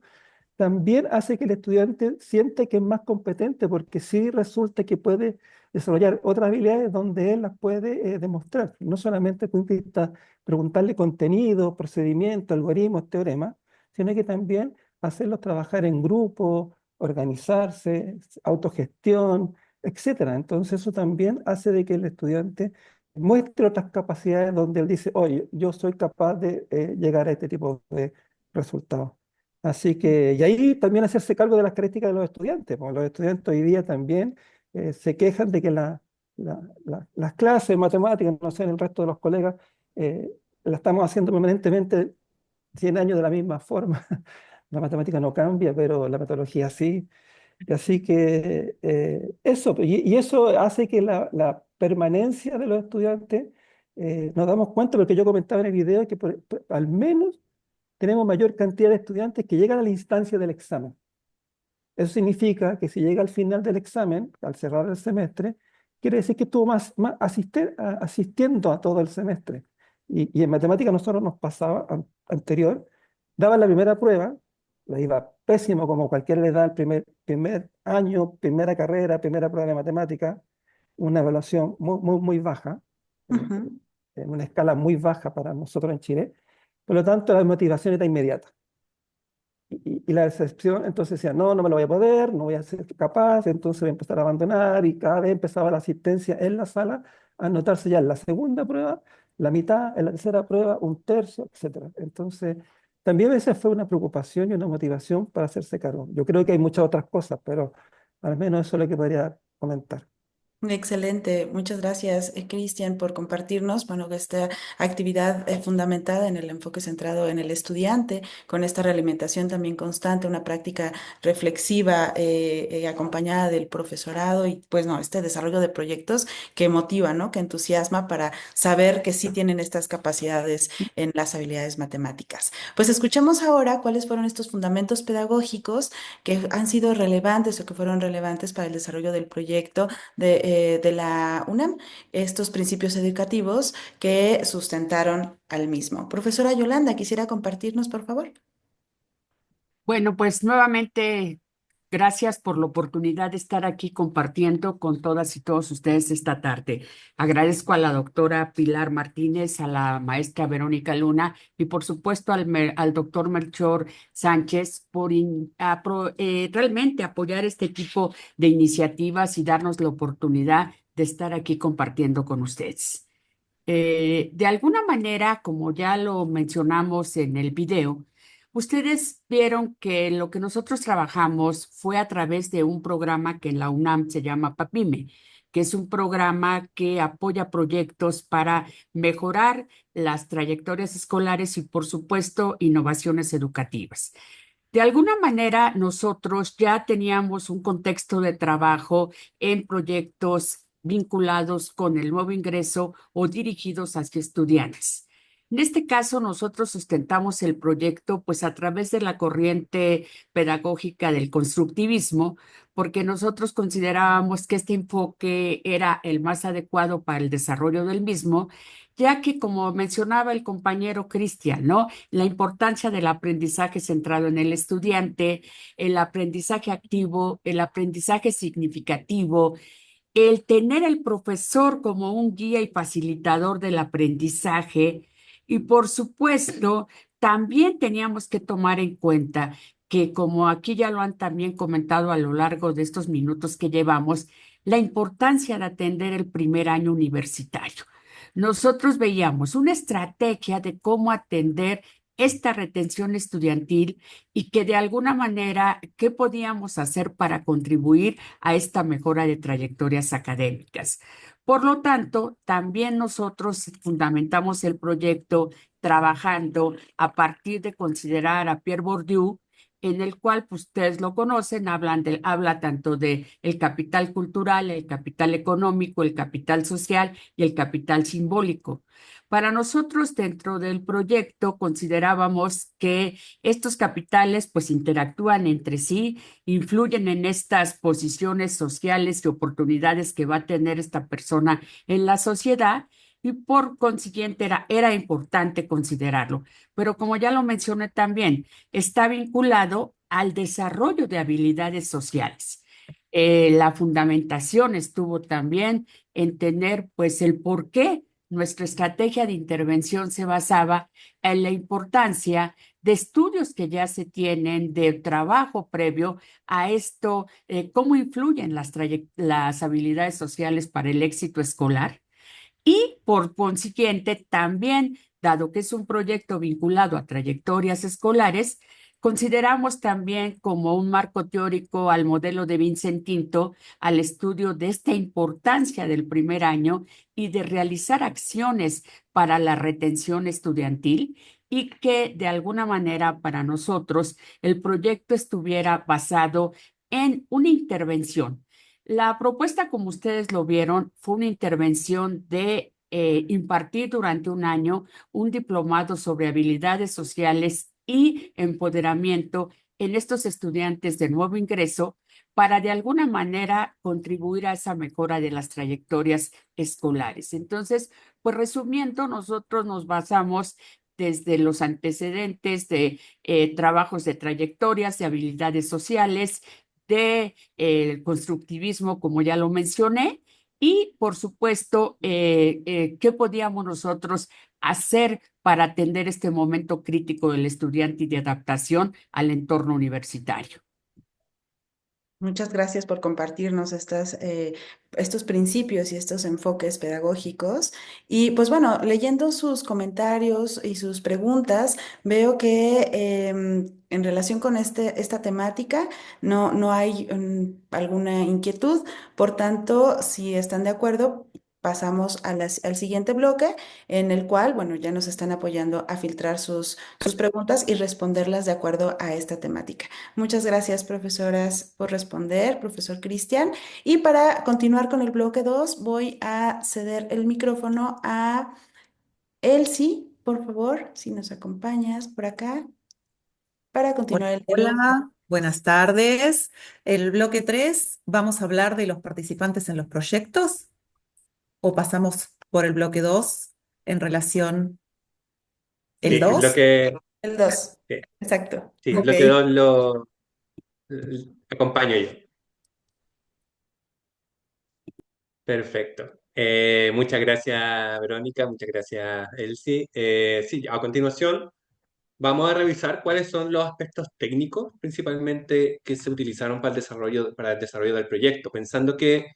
también hace que el estudiante siente que es más competente, porque sí resulta que puede desarrollar otras habilidades donde él las puede demostrar. No solamente desde el punto de vista preguntarle contenido, procedimiento, algoritmos, teoremas, sino que también hacerlos trabajar en grupo, organizarse, autogestión, etcétera. Entonces eso también hace de que el estudiante muestre otras capacidades donde él dice, oye, yo soy capaz de llegar a este tipo de resultados. Así que, y ahí también hacerse cargo de las características de los estudiantes, porque los estudiantes hoy día también se quejan de que las clases de matemáticas, no sé, en el resto de los colegas, las estamos haciendo permanentemente 100 años de la misma forma. La matemática no cambia, pero la metodología sí. Y así que eso, y eso hace que la permanencia de los estudiantes, nos damos cuenta, porque yo comentaba en el video, que al menos tenemos mayor cantidad de estudiantes que llegan a la instancia del examen. Eso significa que si llega al final del examen, al cerrar el semestre, quiere decir que estuvo más asistiendo a todo el semestre. Y en matemática nosotros nos pasaba anterior, daba la primera prueba, la iba pésimo como cualquiera le da el primer año, primera carrera, primera prueba de matemática, una evaluación muy baja, en una escala muy baja para nosotros en Chile. Por lo tanto, la motivación era inmediata. Y la decepción, entonces decía, no me lo voy a poder, no voy a ser capaz, entonces voy a empezar a abandonar, y cada vez empezaba la asistencia en la sala a notarse ya en la segunda prueba, la mitad, en la tercera prueba, un tercio, etc. Entonces, también esa fue una preocupación y una motivación para hacerse cargo. Yo creo que hay muchas otras cosas, pero al menos eso es lo que podría comentar. Excelente, muchas gracias, Cristian, por compartirnos, bueno, esta actividad fundamentada en el enfoque centrado en el estudiante, con esta realimentación también constante, una práctica reflexiva acompañada del profesorado y pues no, este desarrollo de proyectos que motiva, ¿no? Que entusiasma para saber que sí tienen estas capacidades en las habilidades matemáticas. Pues escuchemos ahora cuáles fueron estos fundamentos pedagógicos que han sido relevantes o que fueron relevantes para el desarrollo del proyecto de la UNAM, estos principios educativos que sustentaron al mismo. Profesora Yolanda, ¿quisiera compartirnos, por favor? Bueno, pues nuevamente, gracias por la oportunidad de estar aquí compartiendo con todas y todos ustedes esta tarde. Agradezco a la doctora Pilar Martínez, a la maestra Verónica Luna y por supuesto al doctor Melchor Sánchez por realmente apoyar este tipo de iniciativas y darnos la oportunidad de estar aquí compartiendo con ustedes. De alguna manera, como ya lo mencionamos en el video, ustedes vieron que lo que nosotros trabajamos fue a través de un programa que en la UNAM se llama PAPIME, que es un programa que apoya proyectos para mejorar las trayectorias escolares y, por supuesto, innovaciones educativas. De alguna manera, nosotros ya teníamos un contexto de trabajo en proyectos vinculados con el nuevo ingreso o dirigidos hacia estudiantes. En este caso, nosotros sustentamos el proyecto pues a través de la corriente pedagógica del constructivismo, porque nosotros considerábamos que este enfoque era el más adecuado para el desarrollo del mismo, ya que, como mencionaba el compañero Cristian, ¿no? La importancia del aprendizaje centrado en el estudiante, el aprendizaje activo, el aprendizaje significativo, el tener el profesor como un guía y facilitador del aprendizaje y, por supuesto, también teníamos que tomar en cuenta que, como aquí ya lo han también comentado a lo largo de estos minutos que llevamos, la importancia de atender el primer año universitario. Nosotros veíamos una estrategia de cómo atender esta retención estudiantil y que de alguna manera, ¿qué podíamos hacer para contribuir a esta mejora de trayectorias académicas? Por lo tanto, también nosotros fundamentamos el proyecto trabajando a partir de considerar a Pierre Bourdieu, en el cual pues, ustedes lo conocen, habla tanto de el capital cultural, el capital económico, el capital social y el capital simbólico. Para nosotros, dentro del proyecto, considerábamos que estos capitales pues interactúan entre sí, influyen en estas posiciones sociales y oportunidades que va a tener esta persona en la sociedad y por consiguiente era importante considerarlo. Pero como ya lo mencioné también, está vinculado al desarrollo de habilidades sociales. La fundamentación estuvo también en tener pues el por qué nuestra estrategia de intervención se basaba en la importancia de estudios que ya se tienen, de trabajo previo a esto, cómo influyen las habilidades sociales para el éxito escolar. Y por consiguiente, también, dado que es un proyecto vinculado a trayectorias escolares, consideramos también como un marco teórico al modelo de Vincent Tinto, al estudio de esta importancia del primer año y de realizar acciones para la retención estudiantil y que de alguna manera para nosotros el proyecto estuviera basado en una intervención. La propuesta, como ustedes lo vieron, fue una intervención de impartir durante un año un diplomado sobre habilidades sociales y empoderamiento en estos estudiantes de nuevo ingreso para de alguna manera contribuir a esa mejora de las trayectorias escolares. Entonces, pues resumiendo, nosotros nos basamos desde los antecedentes de trabajos de trayectorias, de habilidades sociales, de constructivismo, como ya lo mencioné, y por supuesto, ¿qué podíamos nosotros hacer para atender este momento crítico del estudiante y de adaptación al entorno universitario? Muchas gracias por compartirnos estos principios y estos enfoques pedagógicos. Y pues bueno, leyendo sus comentarios y sus preguntas, veo que en relación con esta temática no hay alguna inquietud. Por tanto, si están de acuerdo, pasamos al siguiente bloque en el cual, bueno, ya nos están apoyando a filtrar sus preguntas y responderlas de acuerdo a esta temática. Muchas gracias, profesoras, por responder, profesor Cristian. Y para continuar con el bloque 2, voy a ceder el micrófono a Elsie, por favor, si nos acompañas por acá, para continuar el diálogo. Hola, buenas tardes. El bloque 3, vamos a hablar de los participantes en los proyectos o pasamos por el bloque 2 en relación Sí, el 2. El 2, sí, exacto. sí, el Ok. bloque 2 lo acompaño yo. Perfecto. Muchas gracias, Verónica, muchas gracias, Elsie. Sí, a continuación vamos a revisar cuáles son los aspectos técnicos principalmente que se utilizaron para el desarrollo del proyecto, pensando que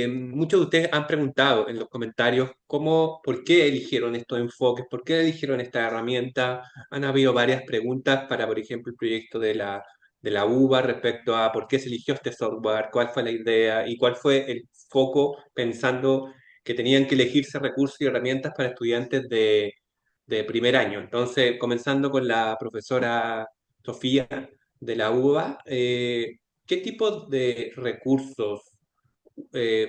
muchos de ustedes han preguntado en los comentarios por qué eligieron estos enfoques, por qué eligieron esta herramienta. Han habido varias preguntas para, por ejemplo, el proyecto de la UBA respecto a por qué se eligió este software, cuál fue la idea y cuál fue el foco pensando que tenían que elegirse recursos y herramientas para estudiantes de primer año. Entonces, comenzando con la profesora Sofía de la UBA, ¿qué tipo de recursos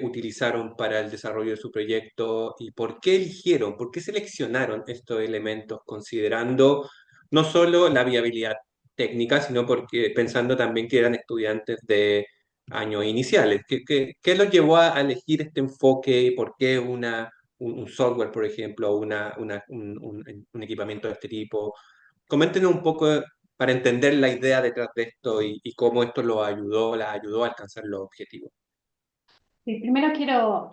utilizaron para el desarrollo de su proyecto y por qué eligieron, por qué seleccionaron estos elementos, considerando no solo la viabilidad técnica, sino porque pensando también que eran estudiantes de años iniciales? ¿Qué los llevó a elegir este enfoque? ¿Por qué un software, por ejemplo, o un equipamiento de este tipo? Coméntenos un poco para entender la idea detrás de esto y cómo esto las ayudó a alcanzar los objetivos. Sí, primero quiero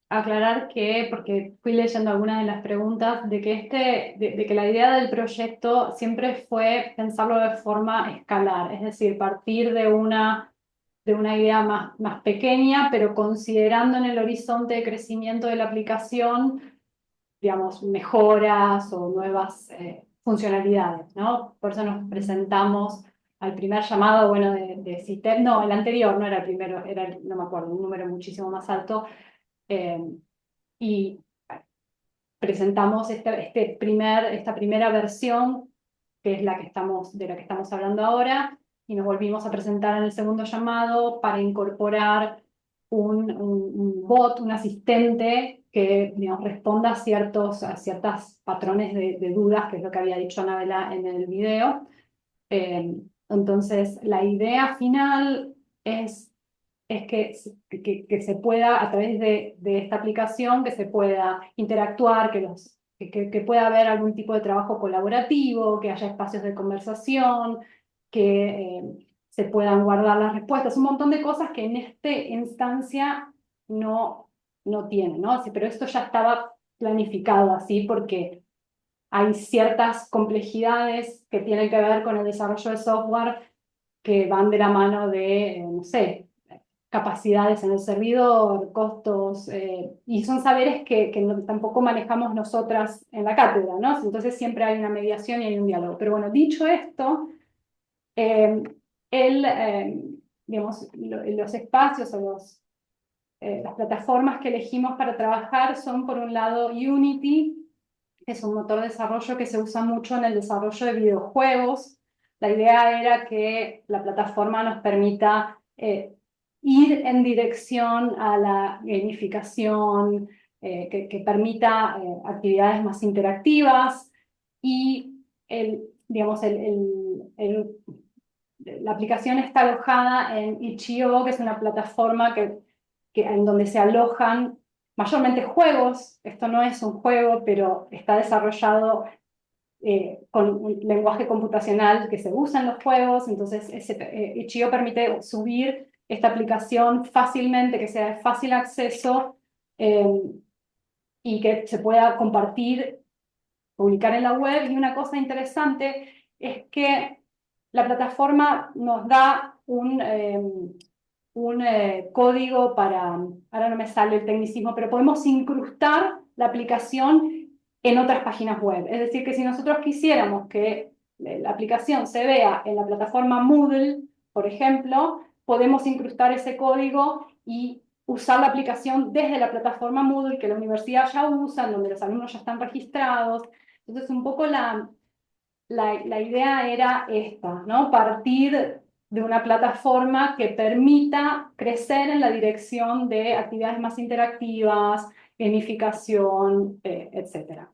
aclarar que, porque fui leyendo algunas de las preguntas, de que la idea del proyecto siempre fue pensarlo de forma escalar, es decir, partir de una idea más pequeña, pero considerando en el horizonte de crecimiento de la aplicación, digamos, mejoras o nuevas funcionalidades, ¿no? Por eso nos presentamos al primer llamado, bueno, de sistema, no, el anterior no era el primero, no me acuerdo, un número muchísimo más alto, y presentamos esta primera versión, que es de la que estamos hablando ahora, y nos volvimos a presentar en el segundo llamado para incorporar un bot, un asistente que, digamos, responda a ciertos patrones de dudas, que es lo que había dicho Anabela en el video. Entonces, la idea final es que se pueda, a través de esta aplicación, que se pueda interactuar, que pueda haber algún tipo de trabajo colaborativo, que haya espacios de conversación, que se puedan guardar las respuestas, un montón de cosas que en esta instancia no tiene, ¿no? Sí, pero esto ya estaba planificado así porque hay ciertas complejidades que tienen que ver con el desarrollo de software que van de la mano de, no sé, capacidades en el servidor, costos, y son saberes que tampoco manejamos nosotras en la cátedra, ¿no? Entonces siempre hay una mediación y hay un diálogo. Pero bueno, dicho esto, digamos, los espacios o las plataformas que elegimos para trabajar son, por un lado, Unity, que es un motor de desarrollo que se usa mucho en el desarrollo de videojuegos. La idea era que la plataforma nos permita ir en dirección a la gamificación, que permita actividades más interactivas y digamos, la aplicación está alojada en Itch.io, que es una plataforma en donde se alojan mayormente juegos. Esto no es un juego, pero está desarrollado con un lenguaje computacional que se usa en los juegos. Entonces, Itch.io permite subir esta aplicación fácilmente, que sea de fácil acceso y que se pueda compartir, publicar en la web. Y una cosa interesante es que la plataforma nos da un código ahora no me sale el tecnicismo, pero podemos incrustar la aplicación en otras páginas web. Es decir, que si nosotros quisiéramos que la aplicación se vea en la plataforma Moodle, por ejemplo, podemos incrustar ese código y usar la aplicación desde la plataforma Moodle que la universidad ya usa, en donde los alumnos ya están registrados. Entonces, un poco la idea era esta, ¿no? Partir de una plataforma que permita crecer en la dirección de actividades más interactivas, gamificación, etc.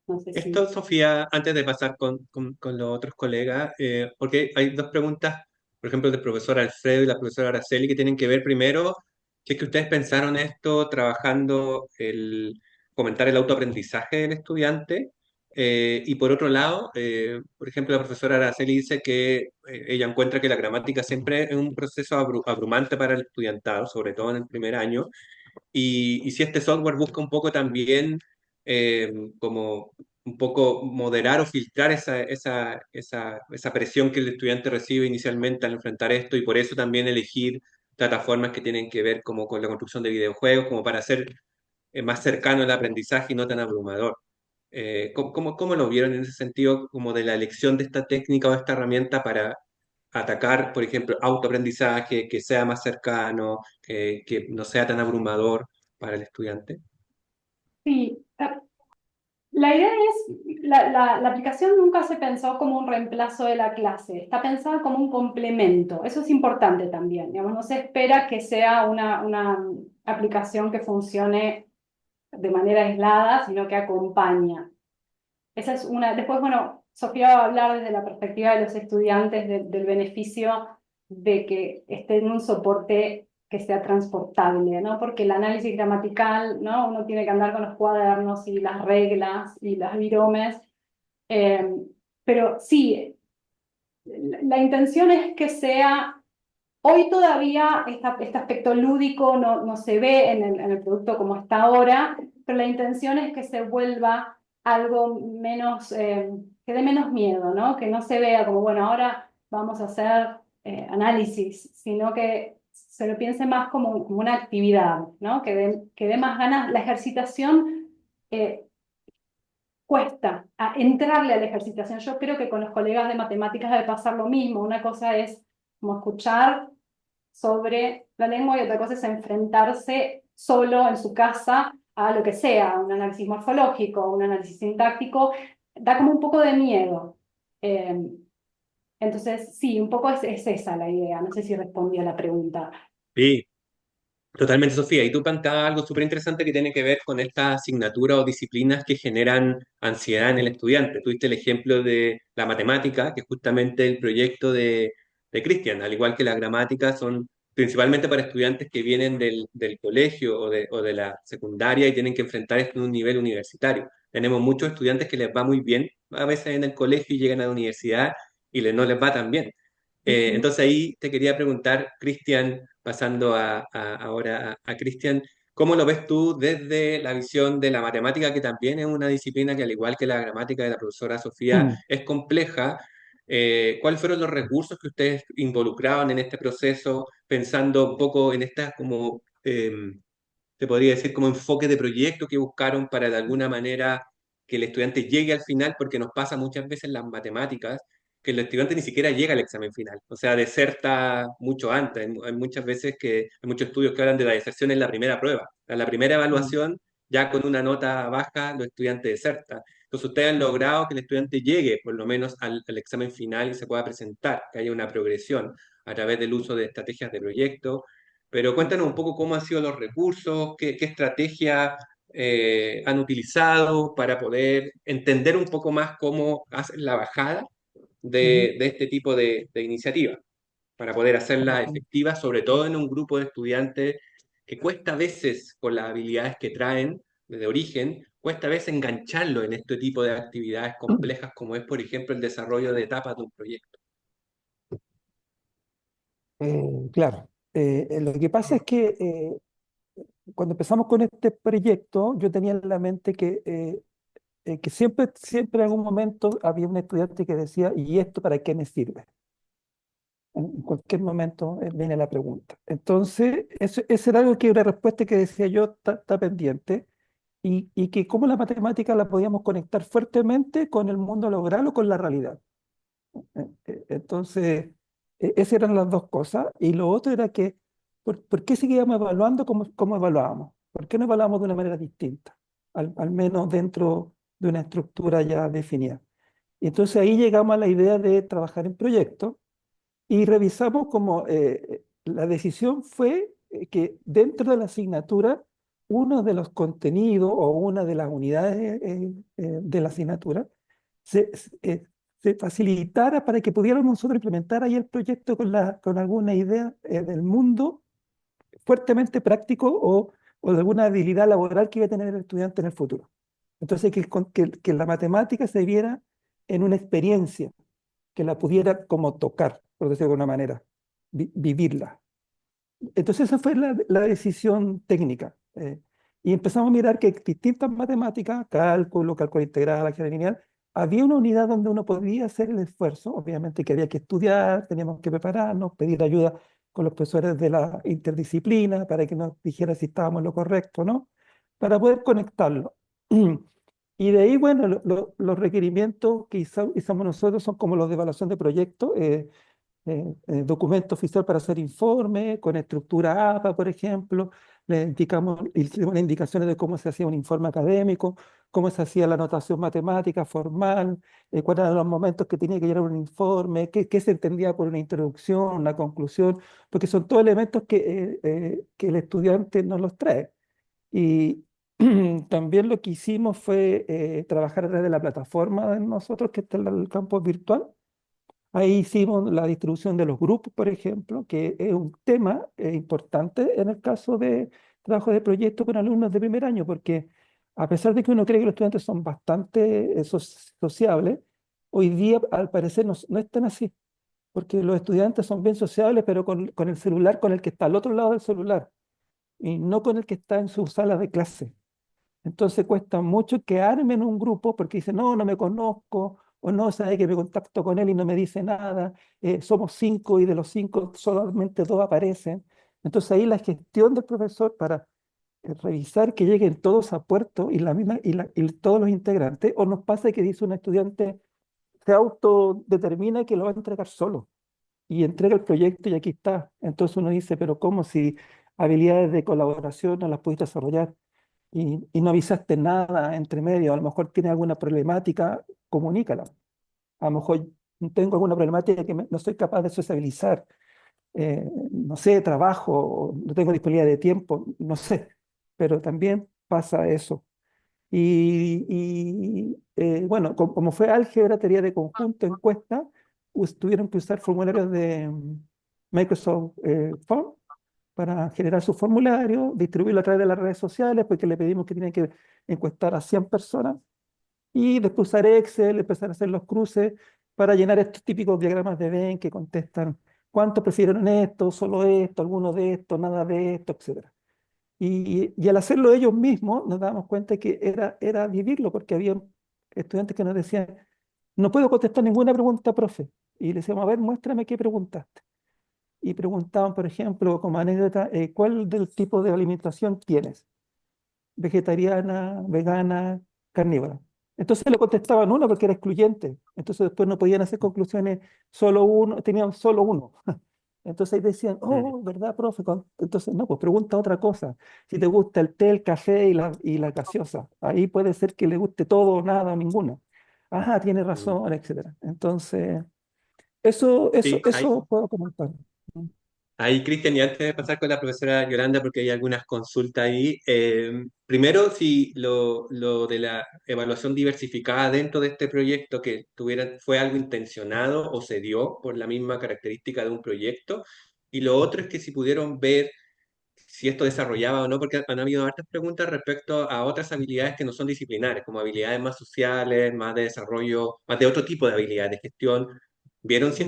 No sé si... Esto, Sofía, antes de pasar con los otros colegas, porque hay dos preguntas, por ejemplo, del profesor Alfredo y la profesora Araceli, que tienen que ver primero, si es que ustedes pensaron esto trabajando fomentar el autoaprendizaje del estudiante, y por otro lado, por ejemplo, la profesora Araceli dice que ella encuentra que la gramática siempre es un proceso abrumante para el estudiantado, sobre todo en el primer año, y si este software busca un poco también como un poco moderar o filtrar esa presión que el estudiante recibe inicialmente al enfrentar esto y por eso también elegir plataformas que tienen que ver como con la construcción de videojuegos, como para hacer más cercano el aprendizaje y no tan abrumador. ¿Cómo lo vieron en ese sentido, como de la elección de esta técnica o esta herramienta para atacar, por ejemplo, autoaprendizaje, que sea más cercano, que no sea tan abrumador para el estudiante? Sí, la idea es, la aplicación nunca se pensó como un reemplazo de la clase, está pensada como un complemento, eso es importante también, digamos, no se espera que sea una aplicación que funcione de manera aislada, sino que acompaña. Esa es una. Después, bueno, Sofía va a hablar desde la perspectiva de los estudiantes del beneficio de que esté en un soporte que sea transportable, ¿no? Porque el análisis gramatical, ¿no? Uno tiene que andar con los cuadernos y las reglas y las viromes. Pero sí, la intención es que sea. Hoy todavía este aspecto lúdico no se ve en el producto como está ahora, pero la intención es que se vuelva algo menos, que dé menos miedo, ¿no? Que no se vea como, bueno, ahora vamos a hacer análisis, sino que se lo piense más como una actividad, ¿no? Que dé más ganas. La ejercitación cuesta entrarle a la ejercitación. Yo creo que con los colegas de matemáticas debe pasar lo mismo. Una cosa es como escuchar sobre la lengua y otra cosa es enfrentarse solo en su casa a lo que sea, un análisis morfológico, un análisis sintáctico, da como un poco de miedo. Entonces, sí, un poco es esa la idea. No sé si respondí a la pregunta. Sí, totalmente, Sofía. Y tú planteabas algo súper interesante que tiene que ver con estas asignaturas o disciplinas que generan ansiedad en el estudiante. Tuviste el ejemplo de la matemática, que es justamente el proyecto de Cristian, al igual que la gramática, son principalmente para estudiantes que vienen del colegio o de la secundaria y tienen que enfrentar esto en un nivel universitario. Tenemos muchos estudiantes que les va muy bien, a veces en el colegio y llegan a la universidad y no les va tan bien. Entonces ahí te quería preguntar, Cristian, pasando ahora a Cristian, ¿cómo lo ves tú desde la visión de la matemática, que también es una disciplina que al igual que la gramática de la profesora Sofía Mm. es compleja? ¿Cuáles fueron los recursos que ustedes involucraban en este proceso, pensando un poco en estas como, te podría decir, como enfoque de proyecto que buscaron para de alguna manera que el estudiante llegue al final, porque nos pasa muchas veces en las matemáticas que el estudiante ni siquiera llega al examen final, o sea, deserta mucho antes. Hay muchas veces hay muchos estudios que hablan de la deserción en la primera prueba, en la primera evaluación, ya con una nota baja, los estudiantes desertan. Entonces, ustedes han logrado que el estudiante llegue por lo menos al examen final y se pueda presentar, que haya una progresión a través del uso de estrategias de proyecto. Pero cuéntanos un poco cómo han sido los recursos, qué estrategias han utilizado para poder entender un poco más cómo hacen la bajada de este tipo de iniciativas, para poder hacerla efectiva, sobre todo en un grupo de estudiantes que cuesta a veces, con las habilidades que traen de origen, cuesta a veces engancharlo en este tipo de actividades complejas como es, por ejemplo, el desarrollo de etapas de un proyecto. Claro. Lo que pasa es que cuando empezamos con este proyecto, yo tenía en la mente que siempre en algún momento había un estudiante que decía, ¿y esto para qué me sirve? En cualquier momento viene la pregunta. Entonces, eso era algo que una respuesta que decía yo está pendiente. y que cómo la matemática la podíamos conectar fuertemente con el mundo laboral o con la realidad. Entonces, esas eran las dos cosas. Y lo otro era que, ¿por qué seguíamos evaluando como evaluábamos? ¿Por qué no evaluábamos de una manera distinta? Al menos dentro de una estructura ya definida. Y entonces ahí llegamos a la idea de trabajar en proyectos y revisamos como la decisión fue que dentro de la asignatura, uno de los contenidos o una de las unidades de la asignatura se facilitara para que pudiéramos nosotros implementar ahí el proyecto con alguna idea del mundo fuertemente práctico o de alguna habilidad laboral que iba a tener el estudiante en el futuro. Entonces, que la matemática se viera en una experiencia, que la pudiera como tocar, por decirlo de alguna manera, vivirla. Entonces esa fue la decisión técnica. Y empezamos a mirar que distintas matemáticas, cálculo integral, álgebra lineal, había una unidad donde uno podía hacer el esfuerzo, obviamente que había que estudiar, teníamos que prepararnos, pedir ayuda con los profesores de la interdisciplina para que nos dijera si estábamos en lo correcto o no, para poder conectarlo. Y de ahí, bueno, los requerimientos que hicimos nosotros son como los de evaluación de proyectos, documento oficial para hacer informe, con estructura APA, por ejemplo. Hicimos indicaciones de cómo se hacía un informe académico, cómo se hacía la anotación matemática formal, cuáles eran los momentos que tenía que llevar un informe, qué se entendía por una introducción, una conclusión, porque son todos elementos que el estudiante nos los trae. Y también lo que hicimos fue trabajar a través de la plataforma de nosotros, que está en el campus virtual. Ahí hicimos la distribución de los grupos, por ejemplo, que es un tema importante en el caso de trabajo de proyecto con alumnos de primer año, porque a pesar de que uno cree que los estudiantes son bastante sociables, hoy día al parecer no es tan así, porque los estudiantes son bien sociables, pero con el celular, con el que está al otro lado del celular, y no con el que está en su sala de clase. Entonces cuesta mucho que armen un grupo porque dicen, no me conozco, o no, sabe que me contacto con él y no me dice nada, somos 5 y de los 5 solamente 2 aparecen. Entonces ahí la gestión del profesor para revisar que lleguen todos a puerto y, y todos los integrantes, o nos pasa que dice un estudiante, se autodetermina que lo va a entregar solo y entrega el proyecto y aquí está. Entonces uno dice, pero ¿cómo si habilidades de colaboración no las pudiste desarrollar? Y no avisaste nada entre medio, a lo mejor tiene alguna problemática, comunícala. A lo mejor tengo alguna problemática que no soy capaz de sociabilizar, no sé, trabajo, no tengo disponibilidad de tiempo, no sé, pero también pasa eso. Bueno, como fue álgebra, teoría de conjunto, encuesta, tuvieron que usar formularios de Microsoft Form para generar su formulario, distribuirlo a través de las redes sociales, porque le pedimos que tienen que encuestar a 100 personas, y después usar Excel, empezar a hacer los cruces para llenar estos típicos diagramas de Venn que contestan cuánto prefirieron esto, solo esto, alguno de esto, nada de esto, etc. Y al hacerlo ellos mismos nos damos cuenta que era vivirlo, porque había estudiantes que nos decían, no puedo contestar ninguna pregunta, profe. Y le decíamos, a ver, muéstrame qué preguntaste. Y preguntaban, por ejemplo, como anécdota, ¿cuál del tipo de alimentación tienes? ¿Vegetariana, vegana, carnívora? Entonces le contestaban uno porque era excluyente. Entonces después no podían hacer conclusiones, solo uno, tenían solo uno. Entonces ahí decían, oh, ¿verdad, profe? Entonces, no, pues pregunta otra cosa. Si te gusta el té, el café y la gaseosa, ahí puede ser que le guste todo, nada o ninguno. Ajá, tiene razón, etcétera. Entonces, Sí, eso puedo comentar. ahí, Cristian, y antes de pasar con la profesora Yolanda, porque hay algunas consultas ahí, primero, si lo de la evaluación diversificada dentro de este proyecto fue algo intencionado o se dio por la misma característica de un proyecto, y lo otro es que si pudieron ver si esto desarrollaba o no, porque han habido hartas preguntas respecto a otras habilidades que no son disciplinares, como habilidades más sociales, más de desarrollo, más de otro tipo de habilidades de gestión. ¿Vieron si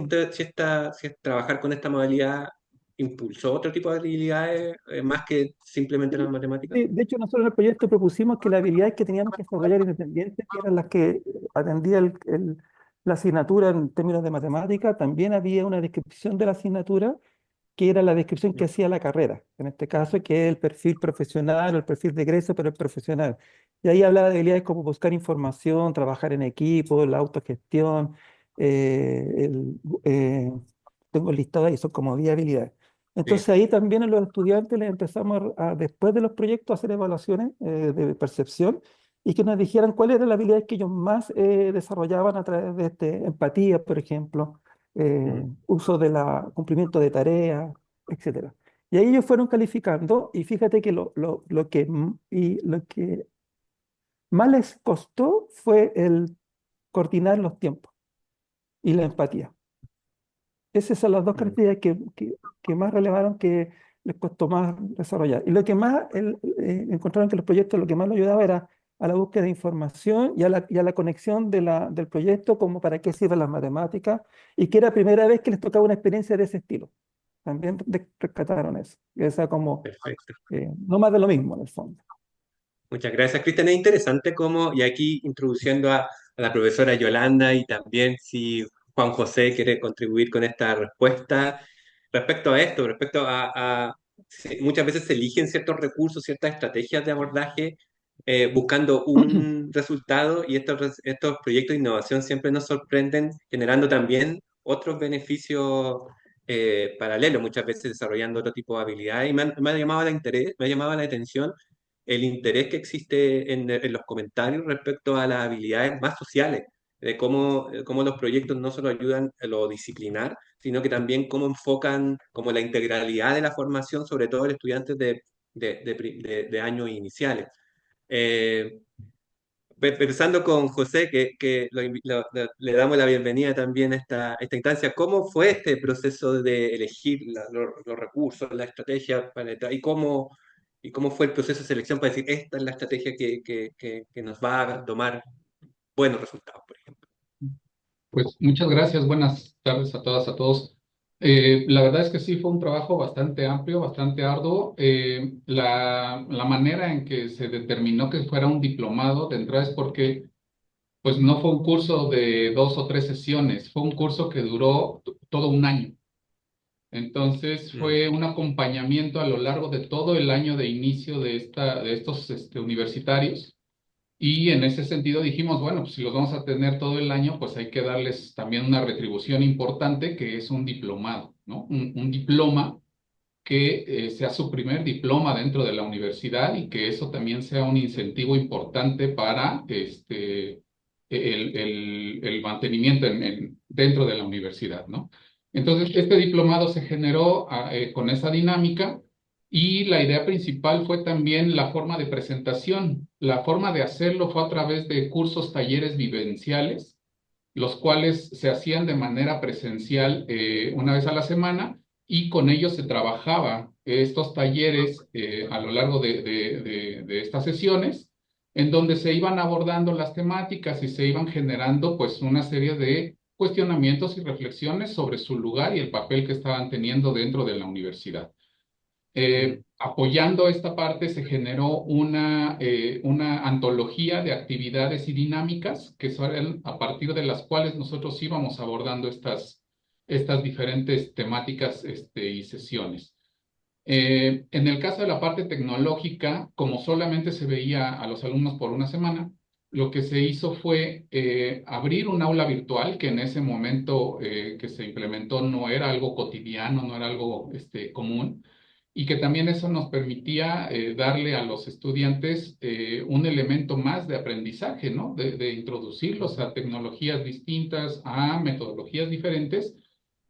trabajar con esta modalidad impulsó otro tipo de habilidades más que simplemente las matemáticas? Sí, de hecho, nosotros en el proyecto propusimos que las habilidades que teníamos que desarrollar independientes, que eran las que atendía la asignatura en términos de matemática, también había una descripción de la asignatura que era la descripción que hacía la carrera, en este caso, que es el perfil profesional o el perfil de egreso, pero el profesional. Y ahí hablaba de habilidades como buscar información, trabajar en equipo, la autogestión, eh, el, eh, tengo el listado ahí, son como 10 habilidades. Entonces Sí. ahí también a los estudiantes les empezamos después de los proyectos, a hacer evaluaciones de percepción y que nos dijeran cuáles eran las habilidades que ellos más desarrollaban a través de empatía, por ejemplo, uso de cumplimiento de tareas, etcétera. Y ahí ellos fueron calificando y fíjate que lo que más les costó fue el coordinar los tiempos y la empatía. Esas son las dos características que más relevaron, que les costó más desarrollar. Y lo que más encontraron que los proyectos, lo que más lo ayudaba era a la búsqueda de información y a la conexión del proyecto, como para qué sirven las matemáticas, y que era la primera vez que les tocaba una experiencia de ese estilo. También rescataron eso. Y esa como, Perfecto. no más de lo mismo en el fondo. Muchas gracias, Cristian. Es interesante cómo, y aquí introduciendo a la profesora Yolanda y también si Juan José quiere contribuir con esta respuesta respecto a esto, respecto muchas veces se eligen ciertos recursos, ciertas estrategias de abordaje buscando un resultado y estos proyectos de innovación siempre nos sorprenden generando también otros beneficios paralelos, muchas veces desarrollando otro tipo de habilidades y me ha llamado me ha llamado la atención el interés que existe en los comentarios respecto a las habilidades más sociales, de cómo los proyectos no solo ayudan a lo disciplinar, sino que también cómo enfocan como la integralidad de la formación, sobre todo en estudiantes de años iniciales. Eh, Empezando con José, que le damos la bienvenida también a esta instancia, ¿cómo fue este proceso de elegir los recursos, la estrategia y cómo fue el proceso de selección para decir, esta es la estrategia que nos va a tomar buenos resultados, por ejemplo? Pues muchas gracias, buenas tardes a todas, a todos. La verdad es que sí fue un trabajo bastante amplio, bastante arduo. La manera en que se determinó que fuera un diplomado de entrada es porque pues no fue un curso de 2 o 3 sesiones, fue un curso que duró todo un año. Entonces fue un acompañamiento a lo largo de todo el año de inicio de estos universitarios. Y en ese sentido dijimos, bueno, pues si los vamos a tener todo el año, pues hay que darles también una retribución importante, que es un diplomado, ¿no? Un diploma que sea su primer diploma dentro de la universidad y que eso también sea un incentivo importante para el mantenimiento dentro de la universidad, ¿no? Entonces, este diplomado se generó con esa dinámica. Y la idea principal fue también la forma de presentación. La forma de hacerlo fue a través de cursos, talleres vivenciales, los cuales se hacían de manera presencial una vez a la semana y con ellos se trabajaba estos talleres a lo largo de estas sesiones, en donde se iban abordando las temáticas y se iban generando pues una serie de cuestionamientos y reflexiones sobre su lugar y el papel que estaban teniendo dentro de la universidad. Apoyando esta parte se generó una antología de actividades y dinámicas que son a partir de las cuales nosotros íbamos abordando estas diferentes temáticas y sesiones. En el caso de la parte tecnológica, como solamente se veía a los alumnos por una semana, lo que se hizo fue abrir un aula virtual que en ese momento que se implementó no era algo cotidiano, no era algo común, y que también eso nos permitía darle a los estudiantes un elemento más de aprendizaje, ¿no? De introducirlos a tecnologías distintas, a metodologías diferentes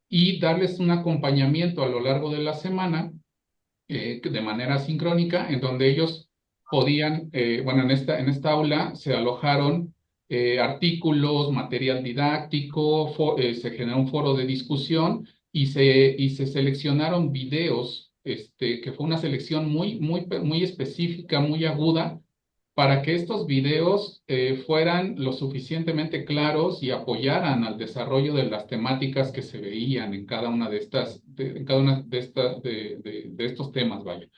y darles un acompañamiento a lo largo de la semana de manera sincrónica, en donde ellos podían, bueno, en esta aula se alojaron artículos, material didáctico, se generó un foro de discusión y se seleccionaron videos que fue una selección muy específica, muy aguda, para que estos videos fueran lo suficientemente claros y apoyaran al desarrollo de las temáticas que se veían en cada una de estos temas, vaya.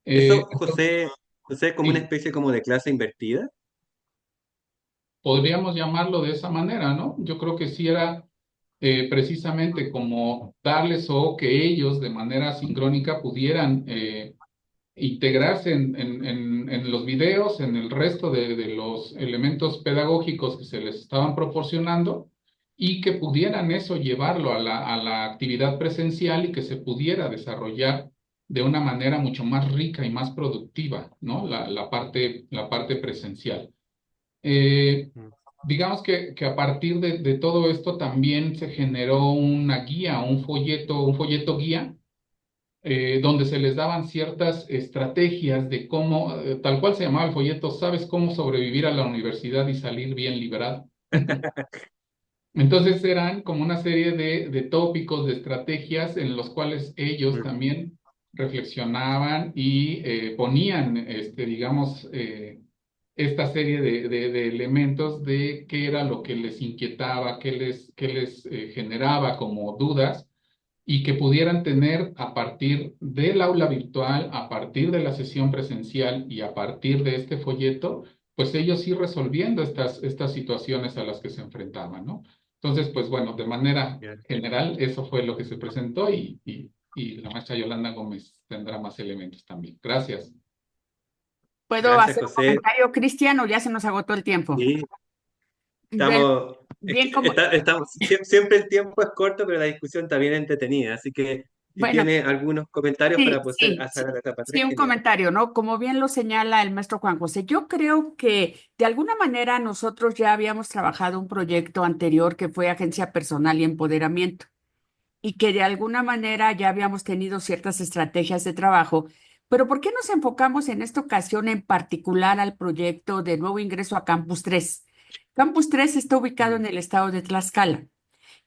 Eso, José, es como una especie como de clase invertida. Podríamos llamarlo de esa manera, ¿no? Yo creo que sí era precisamente como darles o que ellos de manera sincrónica pudieran integrarse en los videos, en el resto de los elementos pedagógicos que se les estaban proporcionando y que pudieran eso llevarlo a la actividad presencial y que se pudiera desarrollar de una manera mucho más rica y más productiva, ¿no? La parte presencial. Digamos que a partir de todo esto también se generó una guía, un folleto guía, donde se les daban ciertas estrategias de cómo, tal cual se llamaba el folleto, ¿sabes cómo sobrevivir a la universidad y salir bien librado? Entonces eran como una serie de tópicos, de estrategias en los cuales ellos también reflexionaban y ponían, digamos, esta serie de elementos de qué era lo que les inquietaba, qué les generaba como dudas y que pudieran tener a partir del aula virtual, a partir de la sesión presencial y a partir de este folleto, pues ellos ir resolviendo estas situaciones a las que se enfrentaban, ¿no? Entonces, pues bueno, de manera general, eso fue lo que se presentó y la maestra Yolanda Gómez tendrá más elementos también. Gracias. ¿Puedo Gracias, hacer un José. comentario, Cristian, o ya se nos agotó el tiempo? Sí, Del- estamos, como, siempre el tiempo es corto, pero la discusión está bien entretenida. Así que si bueno, tiene algunos comentarios para poder sí, hacer la etapa sí, 3, un genial. comentario, ¿no? Como bien lo señala el maestro Juan José, yo creo que de alguna manera nosotros ya habíamos trabajado un proyecto anterior que fue Agencia Personal y Empoderamiento y que de alguna manera ya habíamos tenido ciertas estrategias de trabajo, pero ¿por qué nos enfocamos en esta ocasión en particular al proyecto de nuevo ingreso a Campus 3? Campus 3 está ubicado en el estado de Tlaxcala.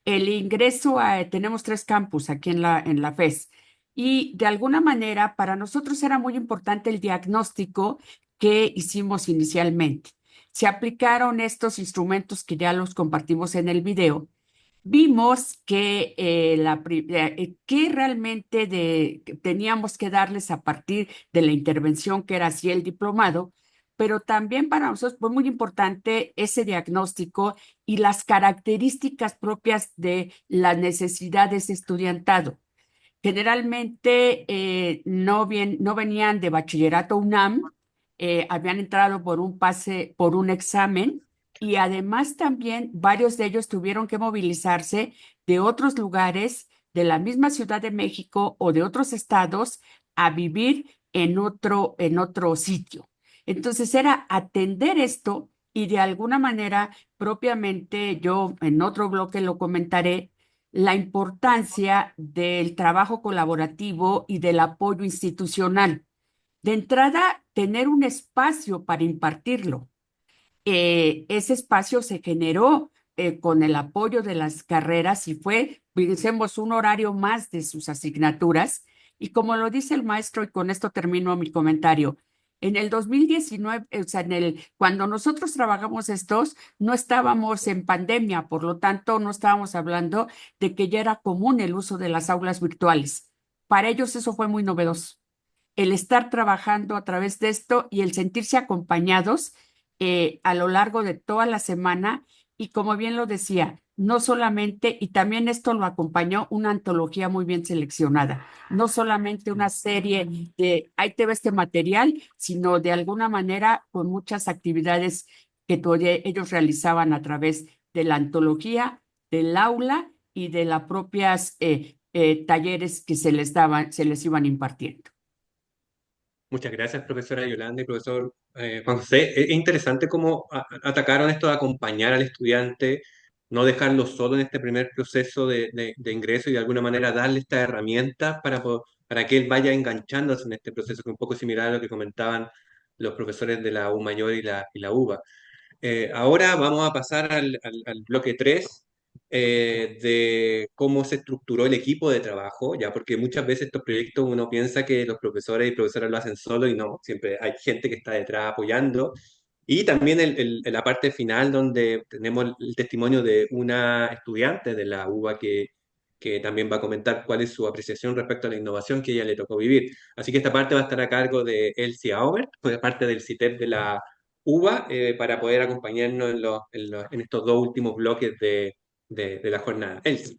El ingreso tenemos 3 campus aquí en la FES y de alguna manera para nosotros era muy importante el diagnóstico que hicimos inicialmente. Se aplicaron estos instrumentos que ya los compartimos en el video. Vimos que, que realmente teníamos que darles a partir de la intervención que era así el diplomado, pero también para nosotros fue muy importante ese diagnóstico y las características propias de las necesidades de estudiantado. Generalmente no venían de bachillerato UNAM, habían entrado por un pase, por un examen, y además también varios de ellos tuvieron que movilizarse de otros lugares de la misma Ciudad de México o de otros estados a vivir en otro sitio. Entonces era atender esto y de alguna manera, propiamente yo en otro bloque lo comentaré, la importancia del trabajo colaborativo y del apoyo institucional. De entrada, tener un espacio para impartirlo. Ese espacio se generó con el apoyo de las carreras y pensemos, un horario más de sus asignaturas. Y como lo dice el maestro, y con esto termino mi comentario, en el 2019, o sea, cuando nosotros trabajamos estos, no estábamos en pandemia, por lo tanto, no estábamos hablando de que ya era común el uso de las aulas virtuales. Para ellos eso fue muy novedoso. El estar trabajando a través de esto y el sentirse acompañados a lo largo de toda la semana y como bien lo decía, no solamente, y también esto lo acompañó una antología muy bien seleccionada, no solamente una serie de, ahí te ve este material, sino de alguna manera con muchas actividades que ellos realizaban a través de la antología, del aula y de las propias talleres que se les iban impartiendo. Muchas gracias, profesora Yolanda y profesor Juan José. Es interesante cómo atacaron esto de acompañar al estudiante, no dejarlo solo en este primer proceso de ingreso y de alguna manera darle estas herramientas para que él vaya enganchándose en este proceso, que es un poco similar a lo que comentaban los profesores de la U Mayor y la UBA. Ahora vamos a pasar al bloque 3 de cómo se estructuró el equipo de trabajo, ya porque muchas veces estos proyectos uno piensa que los profesores y profesoras lo hacen solo y no, siempre hay gente que está detrás apoyando. Y también en la parte final donde tenemos el testimonio de una estudiante de la UBA que también va a comentar cuál es su apreciación respecto a la innovación que ella le tocó vivir. Así que esta parte va a estar a cargo de Elsie Aubert, pues parte del CITEP de la UBA, para poder acompañarnos en estos dos últimos bloques de de la jornada. Elsie.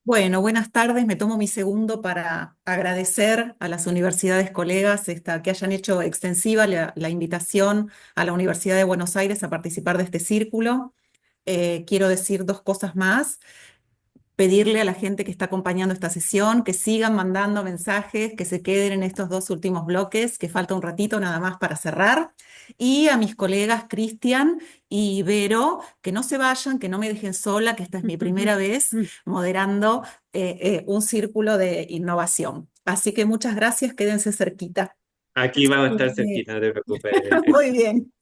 Bueno, buenas tardes. Me tomo mi segundo para agradecer a las universidades colegas que hayan hecho extensiva la invitación a la Universidad de Buenos Aires a participar de este círculo. Quiero decir dos cosas más. Pedirle a la gente que está acompañando esta sesión que sigan mandando mensajes, que se queden en estos dos últimos bloques, que falta un ratito nada más para cerrar. Y a mis colegas Cristian y Vero, que no se vayan, que no me dejen sola, que esta es mi primera vez moderando un círculo de innovación. Así que muchas gracias, quédense cerquita. Aquí vamos a estar cerquita, no te preocupes. Muy bien.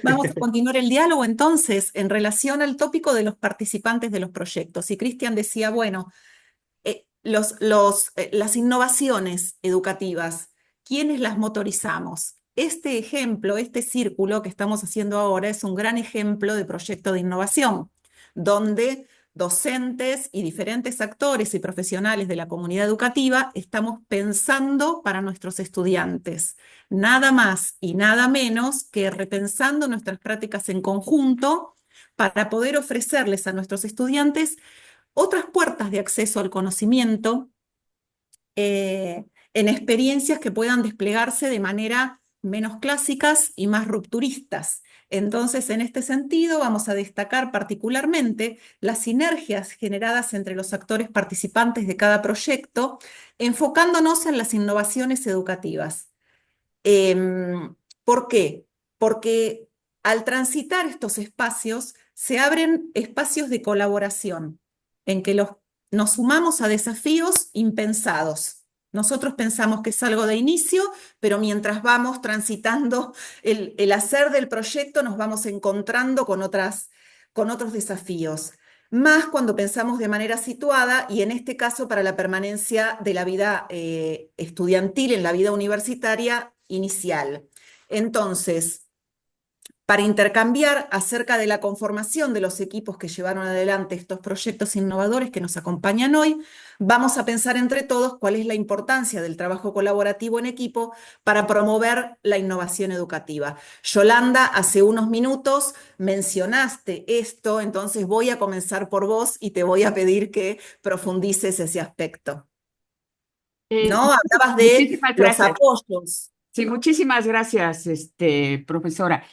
Vamos a continuar el diálogo entonces en relación al tópico de los participantes de los proyectos. Y Cristian decía, bueno, las innovaciones educativas, ¿quiénes las motorizamos? Este ejemplo, este círculo que estamos haciendo ahora es un gran ejemplo de proyecto de innovación, donde docentes y diferentes actores y profesionales de la comunidad educativa estamos pensando para nuestros estudiantes, nada más y nada menos que repensando nuestras prácticas en conjunto para poder ofrecerles a nuestros estudiantes otras puertas de acceso al conocimiento en experiencias que puedan desplegarse de manera menos clásicas y más rupturistas. Entonces, en este sentido, vamos a destacar particularmente las sinergias generadas entre los actores participantes de cada proyecto, enfocándonos en las innovaciones educativas. ¿Por qué? Porque al transitar estos espacios, se abren espacios de colaboración, en que nos sumamos a desafíos impensados. Nosotros pensamos que es algo de inicio, pero mientras vamos transitando el hacer del proyecto, nos vamos encontrando con otros desafíos. Más cuando pensamos de manera situada, y en este caso para la permanencia de la vida estudiantil en la vida universitaria inicial. Entonces, para intercambiar acerca de la conformación de los equipos que llevaron adelante estos proyectos innovadores que nos acompañan hoy, vamos a pensar entre todos cuál es la importancia del trabajo colaborativo en equipo para promover la innovación educativa. Yolanda, hace unos minutos mencionaste esto, entonces voy a comenzar por vos y te voy a pedir que profundices ese aspecto. ¿No? Hablabas de los apoyos. Sí, muchísimas gracias, profesora.